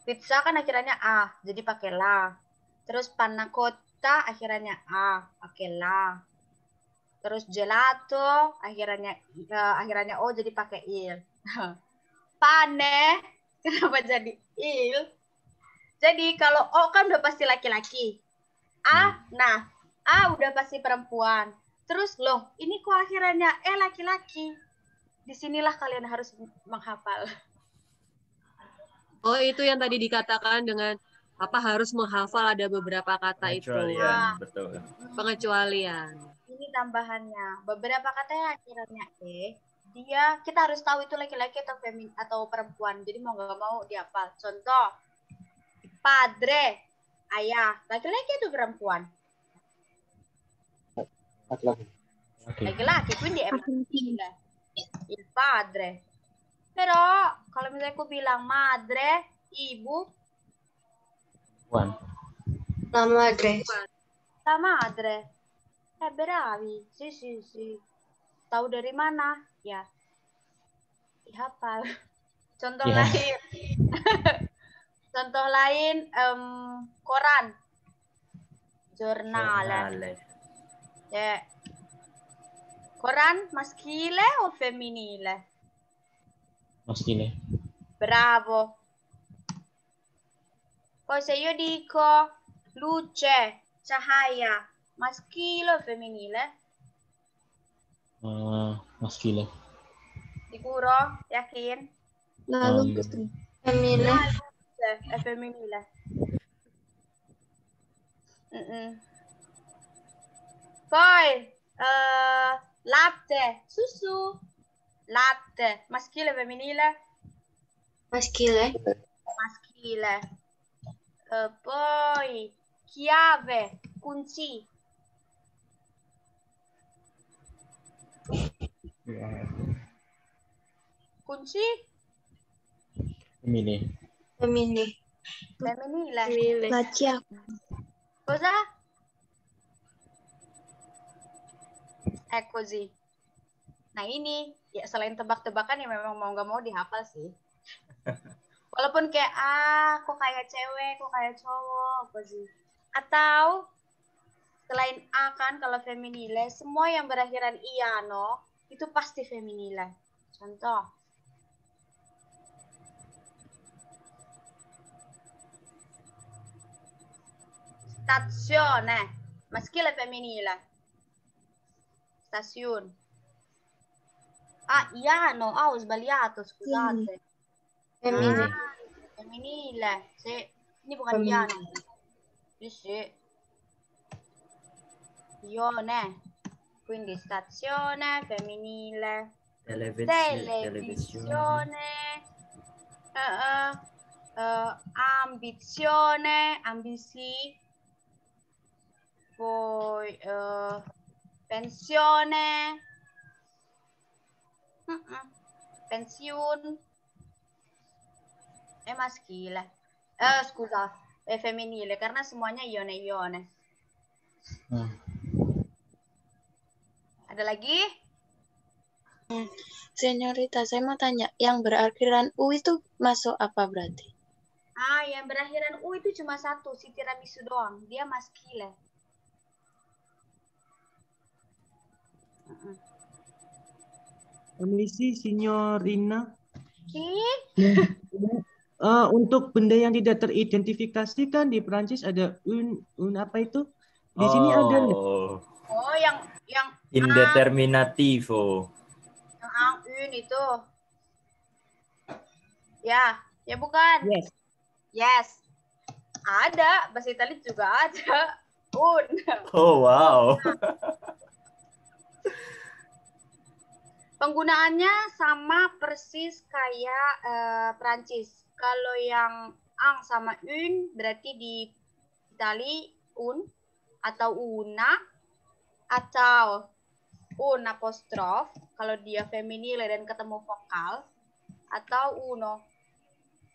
Pizza kan akhirannya A, jadi pakai la. Terus panna cotta akhirannya A, pakai la. Terus gelato akhirannya O, jadi pakai il. Pane, kenapa jadi il? Jadi kalau O kan udah pasti laki-laki. Nah, A udah pasti perempuan. Terus loh, ini kok akhirannya laki-laki. Disinilah kalian harus menghafal. Oh, itu yang tadi dikatakan dengan apa harus menghafal ada beberapa kata itu. Pengecualian, betul. Pengecualian. Ini tambahannya. Beberapa kata yang akhirannya kita harus tahu itu laki-laki atau perempuan. Jadi mau nggak mau dihafal. Contoh, padre, ayah, laki-laki itu perempuan. Laki-laki, quindi è maschile. Il padre. Però kalau misalnya aku bilang madre, ibu, La madre. la madre. Bravi. Sì. Tahu dari mana? Ya. Dihafal. Contoh lain. Contoh lain, koran. Giornale. Ya. Koran maschile o femminile? Maschile. Bravo. Poi se io dico luce, cahaya, maschile o femminile? Maschile. Sicuro? Yakin? Femminile. È femminile. Poi latte, susu, latte, maschile o femminile? Maschile. Maschile. Poi chiave, kunci. Kunci? Femminile. Femminile. La chiave. Cosa? È così. Nah ini, ya selain tebak-tebakan ya memang mau nggak mau dihafal sih. Walaupun kayak, kok kayak cewek, kok kayak cowok, apa sih. Atau, selain A kan, kalau femminile, semua yang berakhiran iano, itu pasti femminile. Contoh. Stazione, maschile e femminile. Stasiun. Iano, ho sbagliato, scusate. Femminile. Femminile, sì. Ini bukan iano. Sì. Ione. Quindi stazione, femminile. Televisione. Ambizione, ambisi. Poi pensione. Pensiun. È maschile. Scusa, è femminile karena semuanya ione. Ada lagi? Senyorita, saya mau tanya, yang berakhiran U itu masuk apa berarti? Yang berakhiran U itu cuma satu, si tiramisu doang. Dia maskile. Permisi, Signorina. Sì? Untuk benda yang tidak teridentifikasi kan di Prancis ada un apa itu? Di sini ada. yang indeterminativo. Yang un itu. Ya, ya bukan. Yes. Yes. Ada, bahasa Italia juga ada. Oh, wow. Penggunaannya sama persis kayak Prancis. Kalau yang ang sama un berarti di Itali un atau una atau un apostrof kalau dia feminile dan ketemu vokal atau uno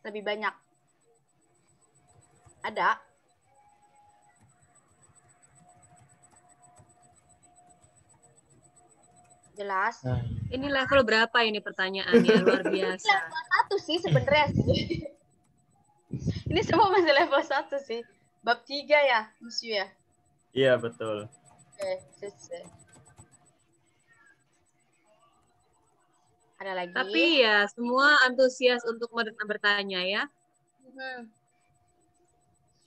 lebih banyak. Ada. Jelas. Ini level berapa ini pertanyaannya? Luar biasa. Level 1 sih sebenarnya sih. Ini semua masih level 1 sih. Bab 3 ya, Monsieur ya? Iya, betul. Ada lagi? Tapi ya semua antusias untuk bertanya ya.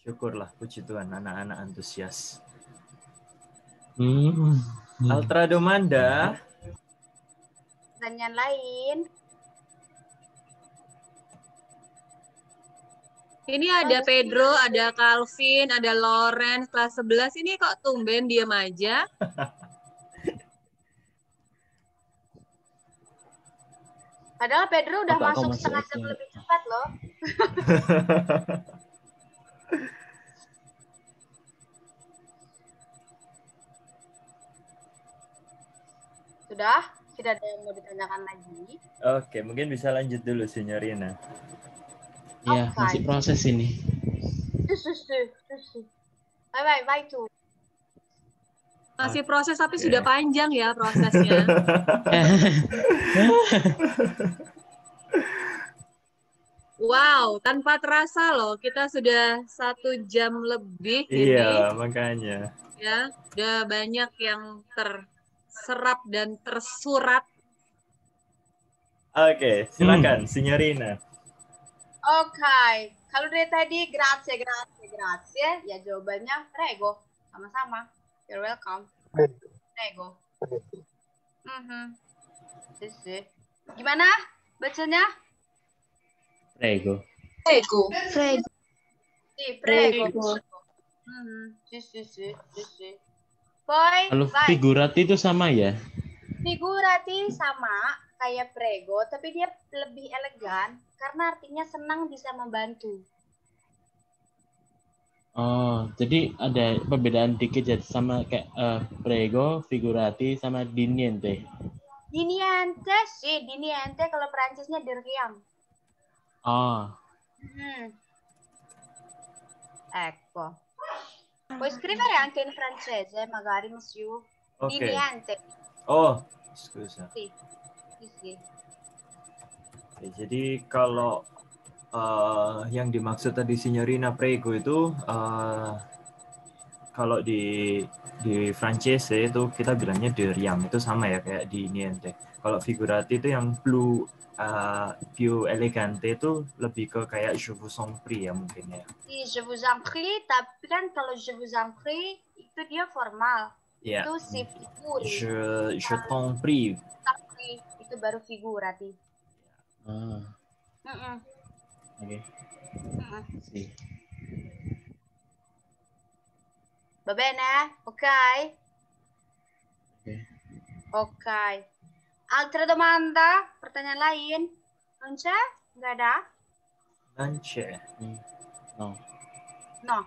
Syukurlah, puji Tuhan, anak-anak antusias. Hmm. Altradomanda. Pertanyaan lain. Ini ada Pedro, ada Calvin, ada Lawrence, kelas 11. Ini kok tumben diam aja? Padahal Pedro udah Bapak, kau masuk masih setengah jam acting. lebih cepat loh. Sudah? Tidak ada yang mau ditanyakan lagi? Oke, mungkin bisa lanjut dulu, Signorina. Iya, masih proses ini. Bye tuh. Masih proses tapi sudah panjang ya prosesnya. Wow, tanpa terasa loh kita sudah 1 jam lebih ini. Iya, makanya. Ya, udah banyak yang terserap dan tersurat. Oke, silakan, Signorina. Oke. Kalau dari tadi grazie, ya jawabannya prego. Sama-sama. You're welcome. Prego. Gimana bacanya? Prego. Sì, prego. Sì. Poi, Kalau vai. figurati itu sama ya? Figurati sama kayak prego, tapi dia lebih elegan karena artinya senang bisa membantu. Oh, jadi ada perbedaan dikit ya sama kayak prego, figurati, sama di niente. Di niente kalau Perancisnya de rien. Oh. Ecco. Puoi scrivere anche in francese, magari, monsieur? Di Oke. niente. Oh, scusa. Sì. Oke, jadi kalau yang dimaksud tadi Signorina prego itu kalau di Prancis itu kita bilangnya de rien, itu sama ya kayak di niente. Kalau figurati itu yang più elegante itu lebih ke kayak je vous en prie ya mungkin ya. Sì, je vous en prie, tapi kan kalau je vous en prie itu dia formal. Ya. Itu si figuri. Je t'en prie. Itu baru figurati. Oke. Sì. Va bene? Ok? Ok. Altra domanda? Pertanyaan lain? Non c'è? Nggak ada? Non c'è. No. No.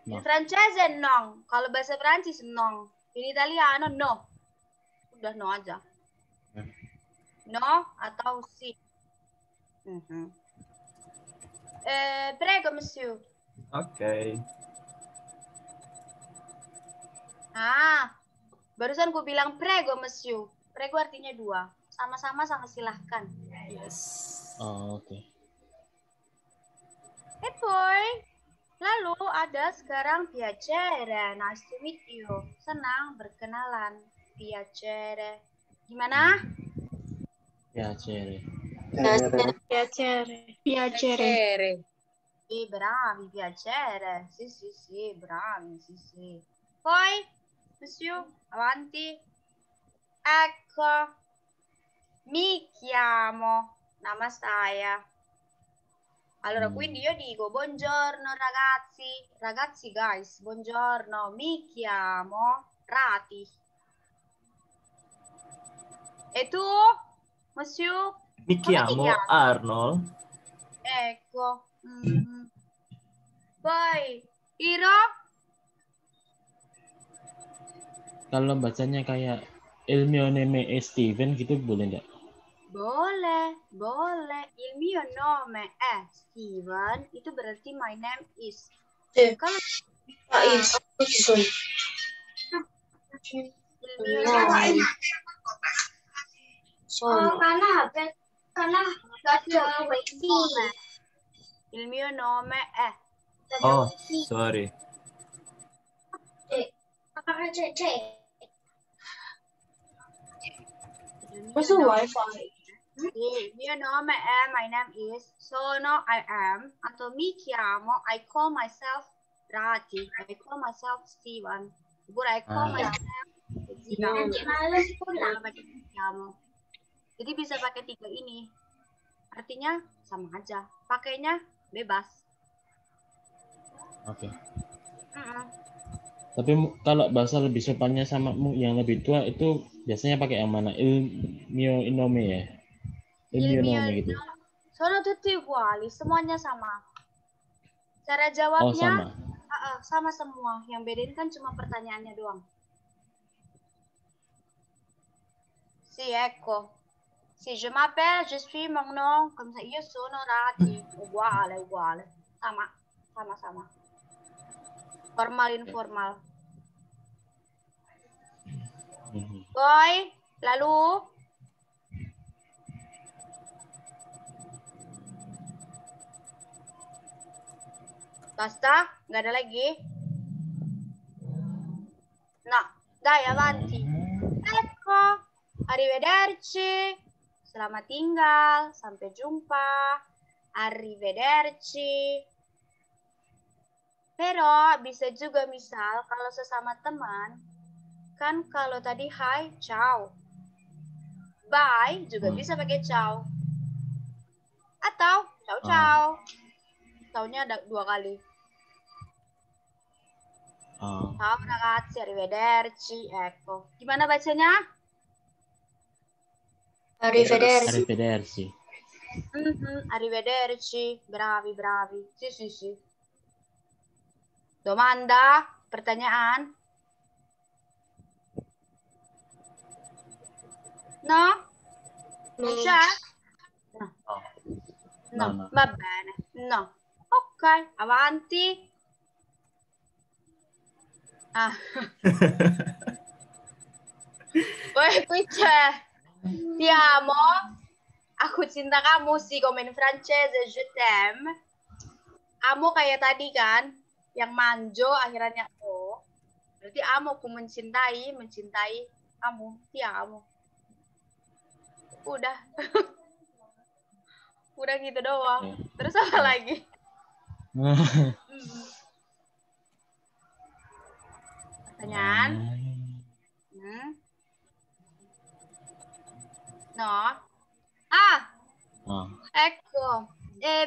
In francese no. Kalau bahasa Prancis no. In italiano no. Udah no aja. No atau sì. Prego, monsieur. Oke. Barusan gue bilang prego, monsieur. Prego artinya 2. Sama-sama silahkan. Yes. Oh, oke. Poi, lalu ada sekarang piacere. Nice to meet you. Senang berkenalan. Piacere. Gimana? Piacere. Bravi, piacere. Sì, bravi, sì. Poi, monsieur, avanti. Ecco, mi chiamo nama saya. Allora, quindi io dico buongiorno ragazzi. Ragazzi, guys, buongiorno. Mi chiamo Rati. E tu, monsieur? Mi Come ti chiamo chiami? Arnold. Ecco. Poi, Iro? Kalau bacanya kayak Il mio nome è Steven gitu boleh nggak? Boleh, boleh. Il mio nome è Steven. Itu berarti my name is. Kalau il mio nome il mio nome è. Oh, sorry. Questo wifi. Il mio nome è, my name is, sono, I am, atau mi chiamo, I call myself Rati, I call myself Steven, oppure I call myself Zina. Mi chiamo. Jadi bisa pakai 3 ini. Artinya sama aja. Pakainya bebas. Oke. Tapi kalau bahasa lebih sopannya sama yang lebih tua itu biasanya pakai yang mana? Il mio nome ya? Il mio nome gitu. Sono tutti uguali, semuanya sama. Cara jawabnya sama semua. Yang bedain kan cuma pertanyaannya doang. Sì, ecco. Sì, je m'appelle, je suis mon nom, come se io sono Rati. Uguale, uguale. Sama, sama-sama. Formal, informal. Poi, lalu basta? Nggak ada lagi? No, dai, avanti. Ecco, arrivederci. Selamat tinggal, sampai jumpa. Arrivederci. Pero bisa juga misal kalau sesama teman, kan kalau tadi hai, ciao. Bye juga bisa pakai ciao. Atau ciao-ciao. Ciao-nya ada 2 kali. Ciao ragazzi, arrivederci. Ecco. Gimana bacanya? Arrivederci. Arrivederci. Arrivederci. Bravi, bravi. Sì, sì, sì. Domanda? Pertanyaan? No? Non c'è? No. Va bene. No. Ok, avanti. Ah. Poi qui c'è ti amo, aku cinta kamu sih, come in francese, je t'aime. Amo kayak tadi kan, yang manjo akhirannya o. Berarti amo, aku mencintai kamu, ti amo. Udah. Udah gitu doang. Terus apa lagi? Pertanyaan? No? Ecco.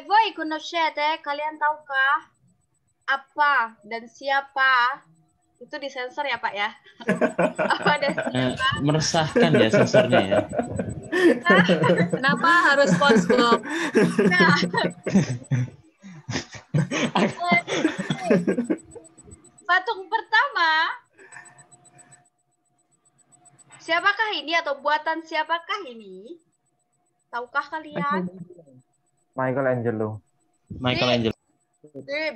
Voi conoscete? Kalian tahukah apa dan siapa? Itu disensor ya, Pak ya? Apa dan siapa? Meresahkan ya sensornya ya. Kenapa harus SpongeBob? Nah. Patung pertama, siapakah ini atau buatan siapakah ini? Tahukah kalian? Michelangelo. Michelangelo.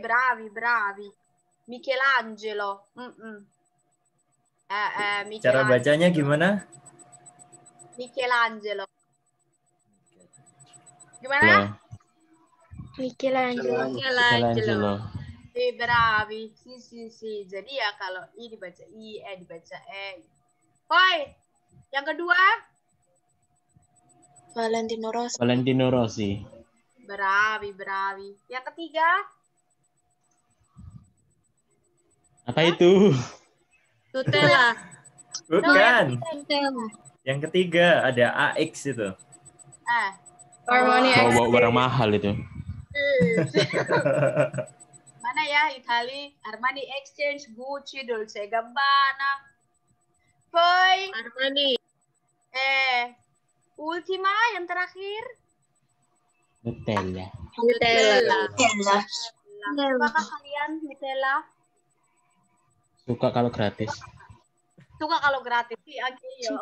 Bravi, bravi. Michelangelo. Cara bacanya gimana? Michelangelo. Gimana? Michelangelo. Bravi. Sì. Jadi ya kalau I dibaca I, E dibaca E. Poi, yang kedua? Valentino Rossi. Valentino Rossi. Bravi. Yang ketiga? Apa itu? Nutella. Bukan. Yang ketiga ada AX itu. Armani Bawa-bawa barang Exchange. mahal itu. Mana ya Itali, Armani Exchange, Gucci, Dolce Gabbana. Poi Armani. Ultima yang terakhir. Nutella. Nutella. Apakah kalian Nutella? Suka kalau gratis. Suka kalau gratis sih, yo.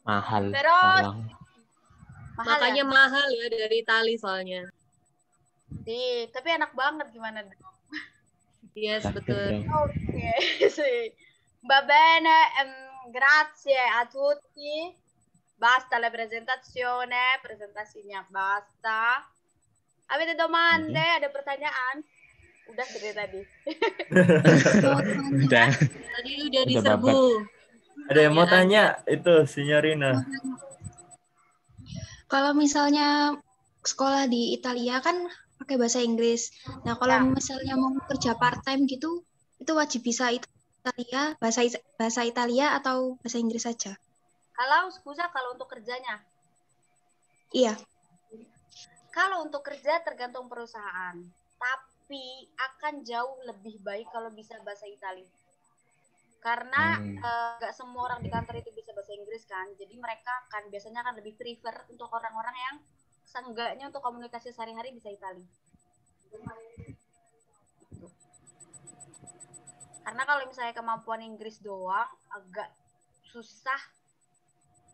Mahal. Terus Tolong. mahal Makanya ya? mahal ya dari Itali soalnya. Tapi enak banget gimana dong? Yes, Cakep, betul. bro. Ok, sì. Va bene, grazie a tutti. Basta la presentasinya basta. Avete domande? Ada pertanyaan? Udah dari tadi. Udah. Tadi udah Udah diserbu. Ada yang mau tanya itu, Signorina? Kalau misalnya sekolah di Italia kan pakai bahasa Inggris. Nah, kalau misalnya mau kerja part-time gitu, itu wajib bisa Italia, bahasa Italia atau bahasa Inggris saja? Kalau untuk kerjanya? Iya. Kalau untuk kerja tergantung perusahaan. Tapi akan jauh lebih baik kalau bisa bahasa Italia. Karena nggak semua orang di kantor itu bisa bahasa Inggris kan. Jadi mereka biasanya akan lebih prefer untuk orang-orang yang seenggaknya untuk komunikasi sehari-hari bisa Italia. Karena kalau misalnya kemampuan Inggris doang agak susah.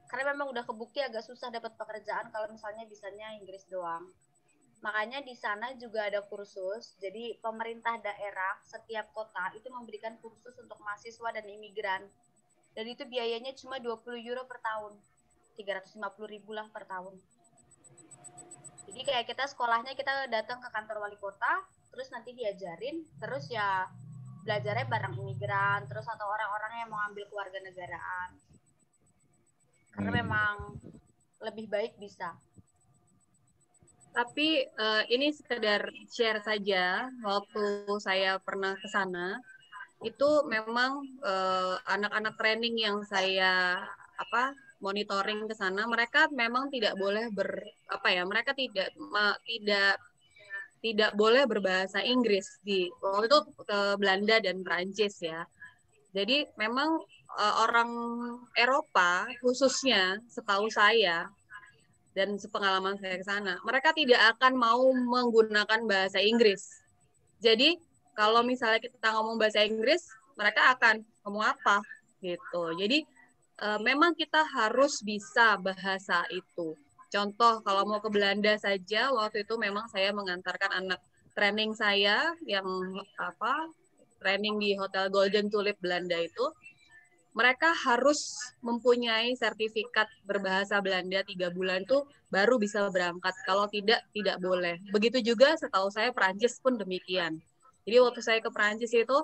Karena memang udah kebukti agak susah dapat pekerjaan kalau misalnya bisanya Inggris doang. Makanya di sana juga ada kursus. Jadi pemerintah daerah setiap kota itu memberikan kursus untuk mahasiswa dan imigran. Dan itu biayanya cuma 20 euro per tahun. 350.000 lah per tahun. Jadi kayak kita sekolahnya kita datang ke kantor wali kota, terus nanti diajarin, terus ya belajarnya bareng imigran, terus atau orang-orang yang mau ambil kewarganegaraan. Karena memang lebih baik bisa. Tapi ini sekedar share saja, waktu saya pernah ke sana, itu memang anak-anak training yang saya monitoring ke sana, mereka memang tidak boleh mereka tidak boleh berbahasa Inggris di waktu itu ke Belanda dan Prancis ya. Jadi memang orang Eropa khususnya setahu saya dan sepengalaman saya ke sana, mereka tidak akan mau menggunakan bahasa Inggris. Jadi kalau misalnya kita ngomong bahasa Inggris, mereka akan ngomong apa gitu. Jadi memang kita harus bisa bahasa itu. Contoh kalau mau ke Belanda saja, waktu itu memang saya mengantarkan anak training saya yang training di Hotel Golden Tulip Belanda itu. Mereka harus mempunyai sertifikat berbahasa Belanda 3 bulan tuh baru bisa berangkat. Kalau tidak boleh. Begitu juga setahu saya Prancis pun demikian. Jadi waktu saya ke Prancis itu,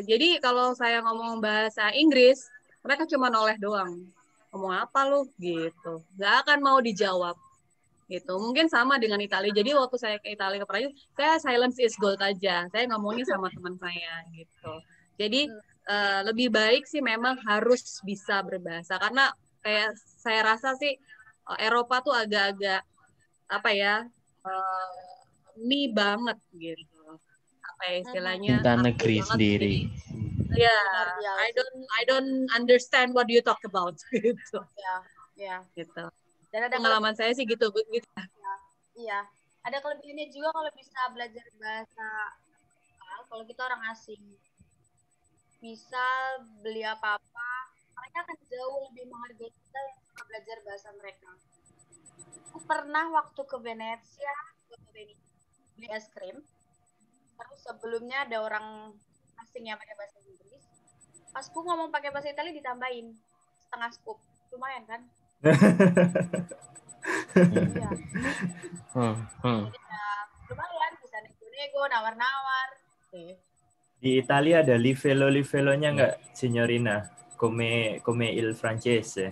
jadi kalau saya ngomong bahasa Inggris, mereka cuma noleh doang. Ngomong apa lu? Gitu. Gak akan mau dijawab. Gitu. Mungkin sama dengan Italia. Jadi waktu saya ke Italia ke Prancis, saya silence is gold aja. Saya ngomongnya sama teman saya gitu. Jadi lebih baik sih memang harus bisa berbahasa karena kayak saya rasa sih Eropa tuh agak-agak me banget gitu, istilahnya Cinta negeri sendiri. Ya, I don't understand what you talk about gitu. Ya. Gitu. Dan ada pengalaman saya sih gitu. Iya, ada kelebihannya juga kalau bisa belajar bahasa kalau kita orang asing. Bisa beli apa-apa, mereka akan jauh lebih menghargai kita yang suka belajar bahasa mereka. Aku pernah waktu ke Venesia, beli es krim, terus sebelumnya ada orang asing yang pakai bahasa Inggris. Pas aku ngomong pakai bahasa Italia ditambahin setengah scoop, lumayan kan? Iya. Lumayan, bisa nego-nego, nawar-nawar. Di Italia ada livello-livellonya nggak, Signorina? Come il francese.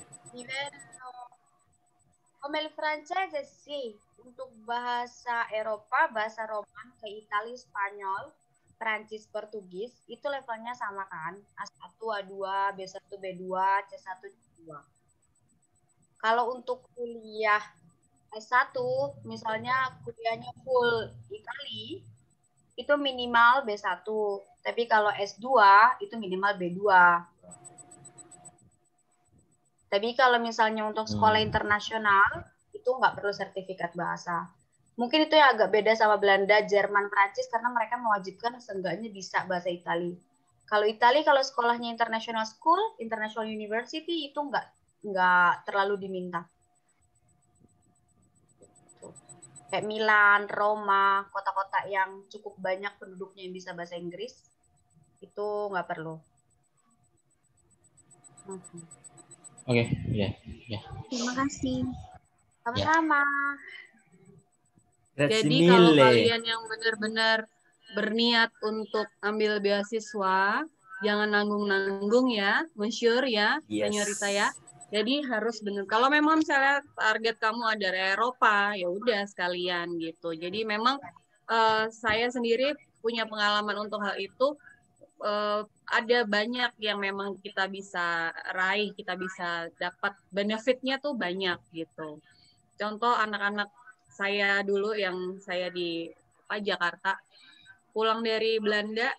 Come il francese sih. Untuk bahasa Eropa, bahasa Roman, kayak Itali, Spanyol, Prancis, Portugis, itu levelnya sama kan? A1, A2, B1, B2, C1, C2. Kalau untuk kuliah S1, misalnya kuliahnya full Itali, itu minimal B1. Tapi kalau S2, itu minimal B2. Tapi kalau misalnya untuk sekolah internasional, itu nggak perlu sertifikat bahasa. Mungkin itu yang agak beda sama Belanda, Jerman, Prancis, karena mereka mewajibkan seenggaknya bisa bahasa Itali. Kalau Itali, kalau sekolahnya international school, international university, itu nggak terlalu diminta. Kayak Milan, Roma, kota-kota yang cukup banyak penduduknya yang bisa bahasa Inggris, itu nggak perlu. Oke, ya. Terima kasih. Sama-sama. Jadi kalau kalian yang benar-benar berniat untuk ambil beasiswa, jangan nanggung-nanggung ya, Monsieur ya, Senyorita ya. Jadi harus benar. Kalau memang misalnya target kamu ada Eropa, ya udah sekalian gitu. Jadi memang saya sendiri punya pengalaman untuk hal itu. Ada banyak yang memang kita bisa raih, kita bisa dapat benefitnya tuh banyak gitu. Contoh anak-anak saya dulu yang saya di Jakarta, pulang dari Belanda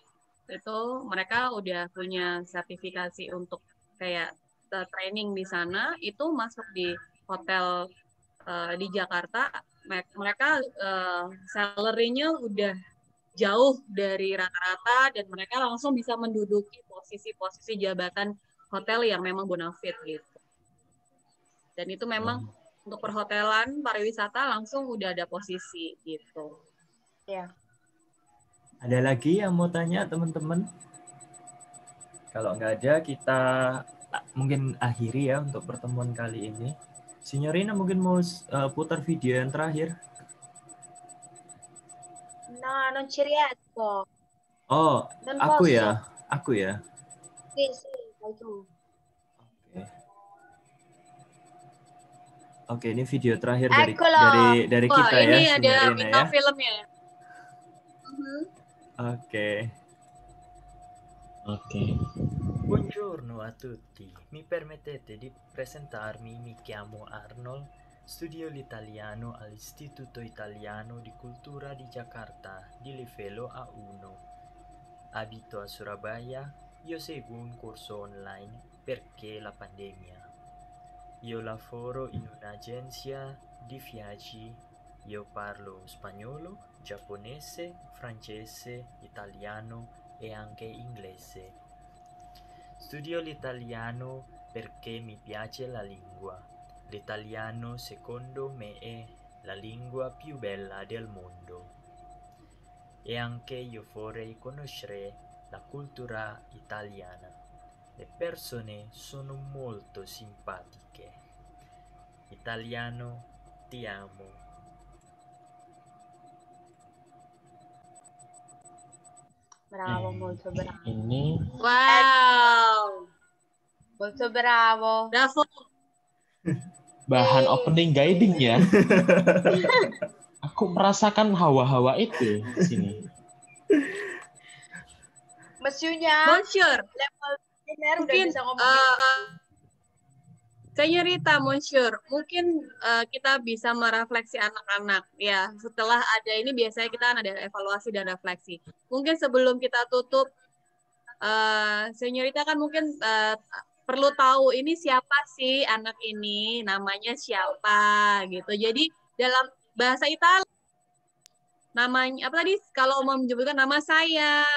itu mereka udah punya sertifikasi untuk kayak training di sana, itu masuk di hotel di Jakarta, mereka salary-nya udah jauh dari rata-rata dan mereka langsung bisa menduduki posisi-posisi jabatan hotel yang memang bonafit gitu. Dan itu memang untuk perhotelan, pariwisata langsung udah ada posisi gitu. Ya. Ada lagi yang mau tanya teman-teman? Kalau nggak ada, kita mungkin akhiri ya untuk pertemuan kali ini. Signorina mungkin mau putar video yang terakhir. No, non ci riesco. Oh, Non aku posso. ya, aku ya. Sì, fai tu. Oke, ini video terakhir dari Wah, kita ini ya, ada Signorina bintang ya. filmnya. Oke. Buongiorno a tutti, mi permettete di presentarmi? Mi chiamo Arnold, studio l'italiano all'Istituto Italiano di Cultura di Jakarta, di livello A1. Abito a Surabaya, io seguo un corso online perché la pandemia. Io lavoro in un'agenzia di viaggi, io parlo spagnolo, giapponese, francese, italiano e anche inglese. Studio l'italiano perché mi piace la lingua. L'italiano secondo me è la lingua più bella del mondo. E anche io vorrei conoscere la cultura italiana. Le persone sono molto simpatiche. Italiano, ti amo. Bravo, molto bravo. Ini Wow. Molto bravo. Bravo. bahan opening guiding ya. Aku merasakan hawa-hawa itu di sini. Monsieur-nya. Monsieur. Level beginner udah Mungkin bisa ngomong. Senyorita Monsieur, mungkin kita bisa merefleksi anak-anak ya. Setelah ada ini biasanya kita ada evaluasi dan refleksi. Mungkin sebelum kita tutup, Senyorita kan mungkin perlu tahu ini siapa sih anak ini, namanya siapa gitu. Jadi dalam bahasa Italia namanya apa tadi? Kalau mau menyebutkan nama saya.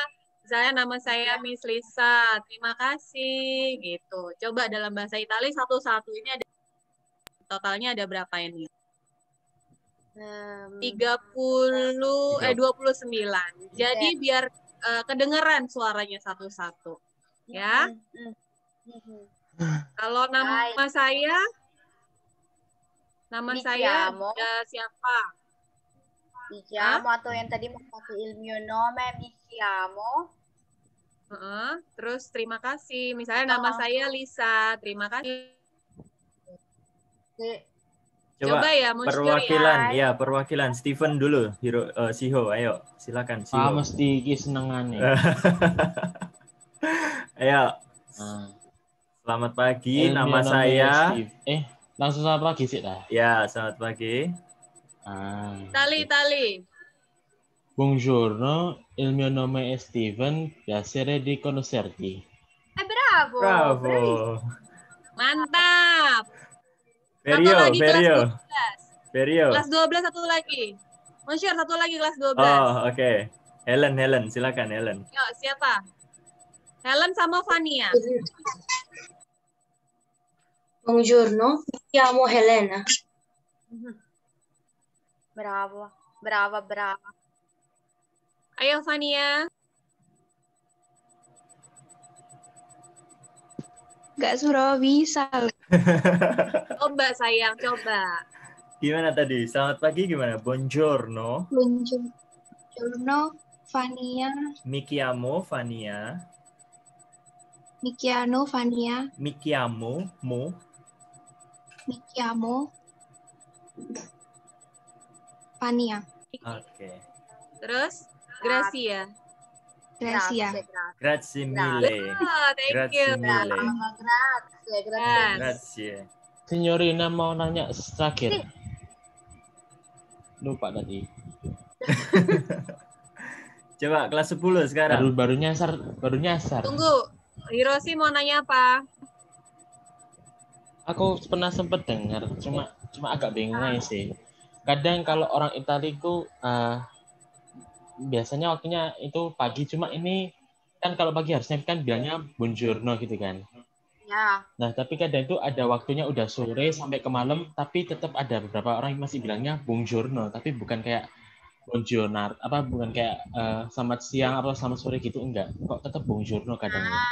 Misalnya nama saya Miss Lisa, terima kasih gitu. Coba dalam bahasa Italia satu-satu ini ada totalnya ada berapa ini? 29. Jadi biar kedengeran suaranya satu-satu. Ya. Kalau nama saya siapa? Mi chiamo atau yang tadi mau pakai il mio nome, mi chiamo. Terus terima kasih. Misalnya nama saya Lisa, terima kasih. Coba ya, perwakilan ya, perwakilan Steven dulu, Siho, ayo silakan Siho. Mesti senengan nih. Ayo. Selamat pagi, nama saya Langsung selamat pagi sih dah. Ya, selamat pagi. Tali. Buongiorno, il mio nome è Steven, piacere di conoscerti. Bravo. Bravo. Mantap. Ferio, Satu lagi kelas 12. Ferio. Kelas 12 satu lagi. Monsieur, satu lagi kelas 12. Oh, oke. Helen, silakan Helen. Yuk, siapa? Helen sama Fania. Buongiorno, mi chiamo Helena. Bravo. Ayo Fania. Nggak suruh bisa. Coba sayang, coba. Gimana tadi? Selamat pagi gimana? Buongiorno. Buongiorno, Fania. Mi chiamo Fania. Mi chiamo Fania. Mi chiamo Fania. Oke. Terus Gracia. Gracia. Grazie mille. Thank Grazie you. mille. Yes. Grazie. Signorina mau nanya terakhir. Lupa tadi. Coba kelas 10 sekarang. Baru nyasar. Tunggu. Hiroshi mau nanya apa? Aku pernah sempat dengar, cuma agak bingung aja sih. Kadang kalau orang Italia itu biasanya waktunya itu pagi, cuma ini kan kalau pagi harusnya kan bilangnya buongiorno gitu kan. Ya. Nah, tapi kadang itu ada waktunya udah sore sampai ke malam, tapi tetap ada beberapa orang yang masih bilangnya buongiorno, tapi bukan kayak buongiorno, bukan kayak selamat siang atau selamat sore gitu, enggak. Kok tetap buongiorno kadangnya.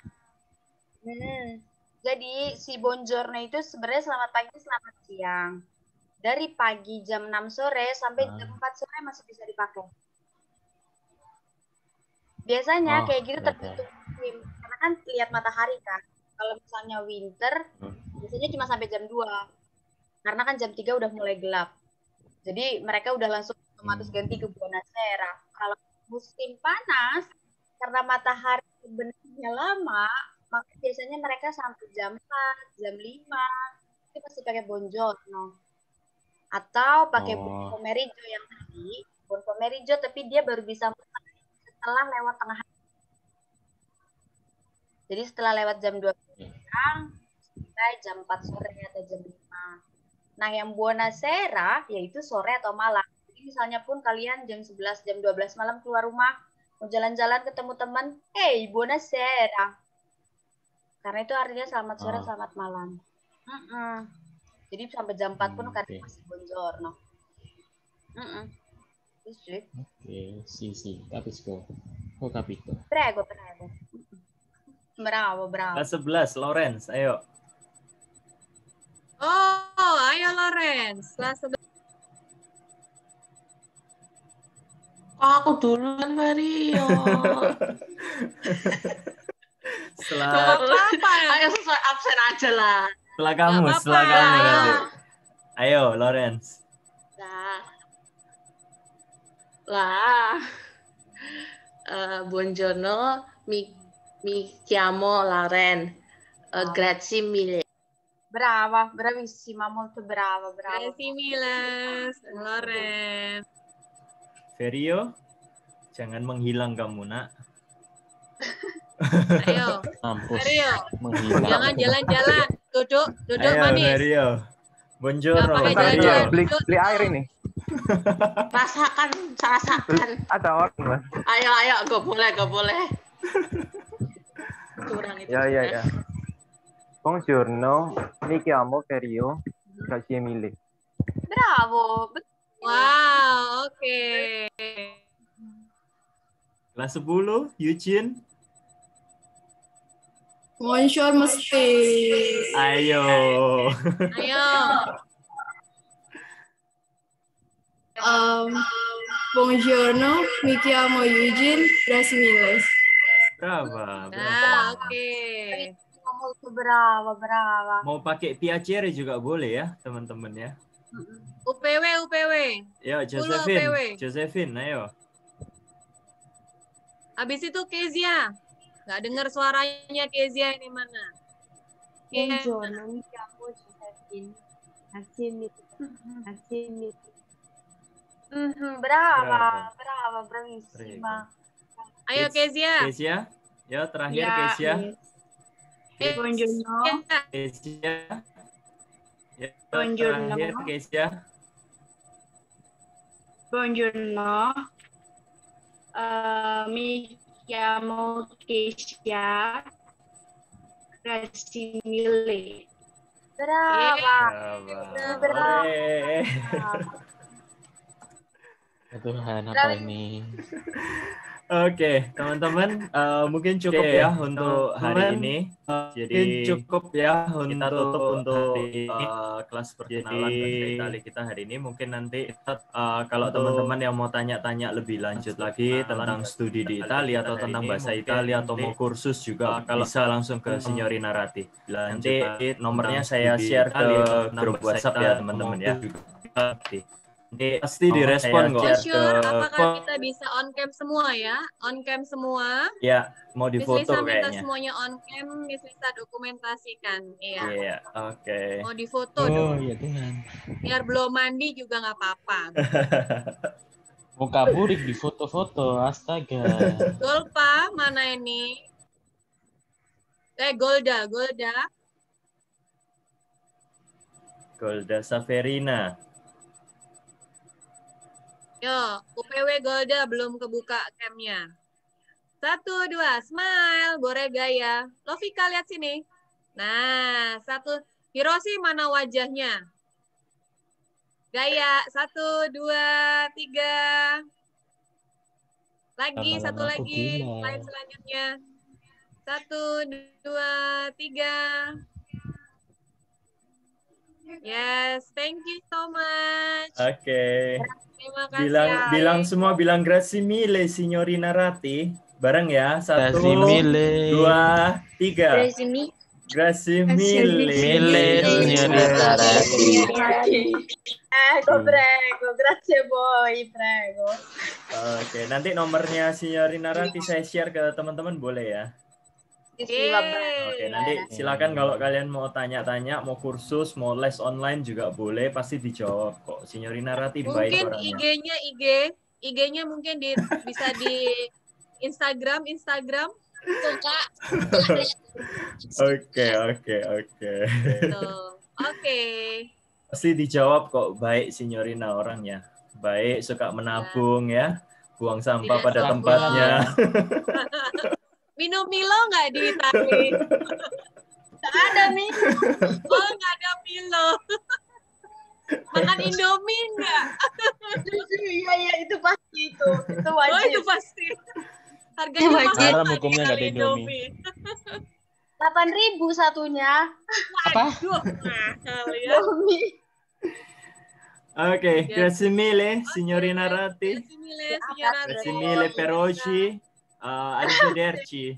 Jadi si buongiorno itu sebenarnya selamat pagi, selamat siang. Dari pagi jam 6 sore sampai jam 4 sore masih bisa dipakai. Biasanya kayak gitu tergantung musim, karena kan lihat matahari kan. Kalau misalnya winter, biasanya cuma sampai jam 2. Karena kan jam 3 udah mulai gelap. Jadi mereka udah langsung otomatis ganti ke buonasera. Kalau musim panas, karena matahari sebenarnya lama, maka biasanya mereka sampai jam 4, jam 5, itu masih pakai buongiorno. Atau pakai buon pomeriggio yang tadi, buon pomeriggio, tapi dia baru bisa mulai setelah lewat tengah hari. Jadi setelah lewat jam 12 siang, sampai jam 4 sore atau jam 5. Nah, yang buonasera yaitu sore atau malam. Jadi misalnya pun kalian jam 11, jam 12 malam keluar rumah, mau jalan-jalan ketemu teman, hey, buonasera. Karena itu artinya selamat sore, selamat malam. Jadi sampai jam 4 pun kadang masih buongiorno. Sì, capisco. Ho capito. Prego. Bravo. Kelas 11, Lawrence, ayo. Oh, ayo Lawrence. Kelas 11. Aku duluan, Mario. Ayo sesuai absen aja lah. Setelah kamu nanti. Ayo, Lawrence. Buongiorno, mi chiamo Lauren. Grazie mille. Bravissima, molto brava. Grazie mille, Lauren. Ferio, jangan menghilang kamu, nak. Ayo, Ferio. Jangan jalan-jalan. Duduk ayo, manis. Ferio. Buongiorno, Ferio. Beli air ini. Rasakan. Ada orang, Mas. Ayo, gak boleh. Kurang itu. Ya. Buongiorno, mi chiamo Ferio. Grazie mille. Bravo. Wow, oke. Kelas 10, Eugene. Bonjour, Musti. Ayo. Buongiorno, mi chiamo Eugene, grazie mille. Brava. Oke. Brava. Mau pakai piacere juga boleh ya, teman-teman ya. UPW. Yo, Josephine, ayo. Habis itu Kezia. Nggak dengar suaranya Kezia ini mana? Buongiorno, mi chiamo Josephine. Brava, bravissima. Ayo Kezia. Kezia, ya terakhir Ya, Kezia. Buongiorno. Kezia. Ya, Buongiorno. terakhir Kezia. Buongiorno. Mi chiamo Keisha. Grazie mille. Brava. Brava. Ya Tuhan, apa ini? Oke, teman-teman, mungkin cukup ya untuk hari ini. Jadi cukup ya kita tutup untuk kelas perkenalan bahasa Italia kita hari ini. Mungkin nanti kalau teman-teman yang mau tanya-tanya lebih lanjut lagi tentang studi di Italia atau tentang bahasa Italia atau mau kursus juga bisa langsung ke Signorina Rati. Nanti nomornya saya share ke grup WhatsApp ya teman-teman ya. Nanti pasti direspon kok. Sure, apakah kita bisa on cam semua ya? On cam semua. Ya, mau difoto Miss Lisa minta kayaknya. semuanya on cam, Miss Lisa dokumentasikan. Iya. Iya, oke. Mau difoto Oh, dong. ya Tuhan. Biar belum mandi juga nggak apa-apa. Muka burik di foto-foto, astaga. Golpa, mana ini? Golda. Golda Saverina. Yo, UPW Golda belum kebuka camnya. 1, 2, smile, Bore gaya. Lovika lihat sini. Nah, 1. Hiroshi mana wajahnya? Gaya, 1, 2, 3. Lagi, Lama-lama satu aku lagi. gila. Slide selanjutnya. 1, 2, 3. Yes, thank you so much. Oke. Terima kasih. Bilang semua bilang grazie mille Signorina Rati. Bareng ya. 1, Grazie mille. 2, 3. Grazie mille. Signorina Rati. Prego, grazie a voi, prego. Oke, nanti nomornya Signorina Rati saya share ke teman-teman boleh ya? Oke, nanti silakan kalau kalian mau tanya-tanya, mau kursus, mau les online juga boleh, pasti dijawab kok. Signorina Rati baik Mungkin orangnya. IG-nya mungkin bisa di Instagram. Suka. Oke. Oke. Pasti dijawab kok, baik Signorina orangnya. Baik, suka menabung ya. Buang sampah Tidak pada sombong. tempatnya. Minum Milo nggak di Itali? Nggak ada Milo. Oh, nggak ada Milo. Makan Indomie nggak? Iya, itu pasti itu. Itu wajib. Oh, itu pasti. Harganya mahal. Haram hukumnya nggak ada Indomie. 8.000 satunya. Apa? Aduh, mahal ya. Indomie. Oke, grazie mille Signorina Rati. Grazie mille per oggi. Arrivederci.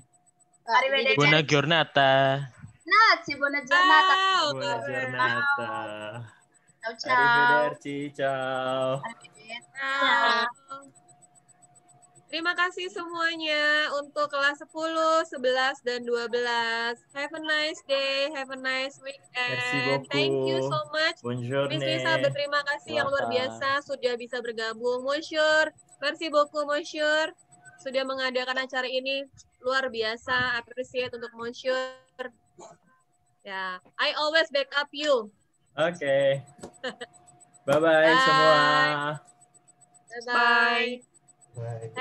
Arrivederci. Buona giornata. Grazie, buona giornata. Buona giornata. Ciao. Arrivederci, ciao. Terima kasih semuanya untuk kelas 10, 11, dan 12. Have a nice day, have a nice weekend. Merci beaucoup. Thank you so much. Buongiorno. Miss Lisa berterima kasih yang luar biasa sudah bisa bergabung. Monsieur, merci beaucoup Monsieur. Sudah mengadakan acara ini luar biasa. Appreciate untuk Monsieur. Ya, I always back up you. Oke. Bye-bye semua. Bye. Bye.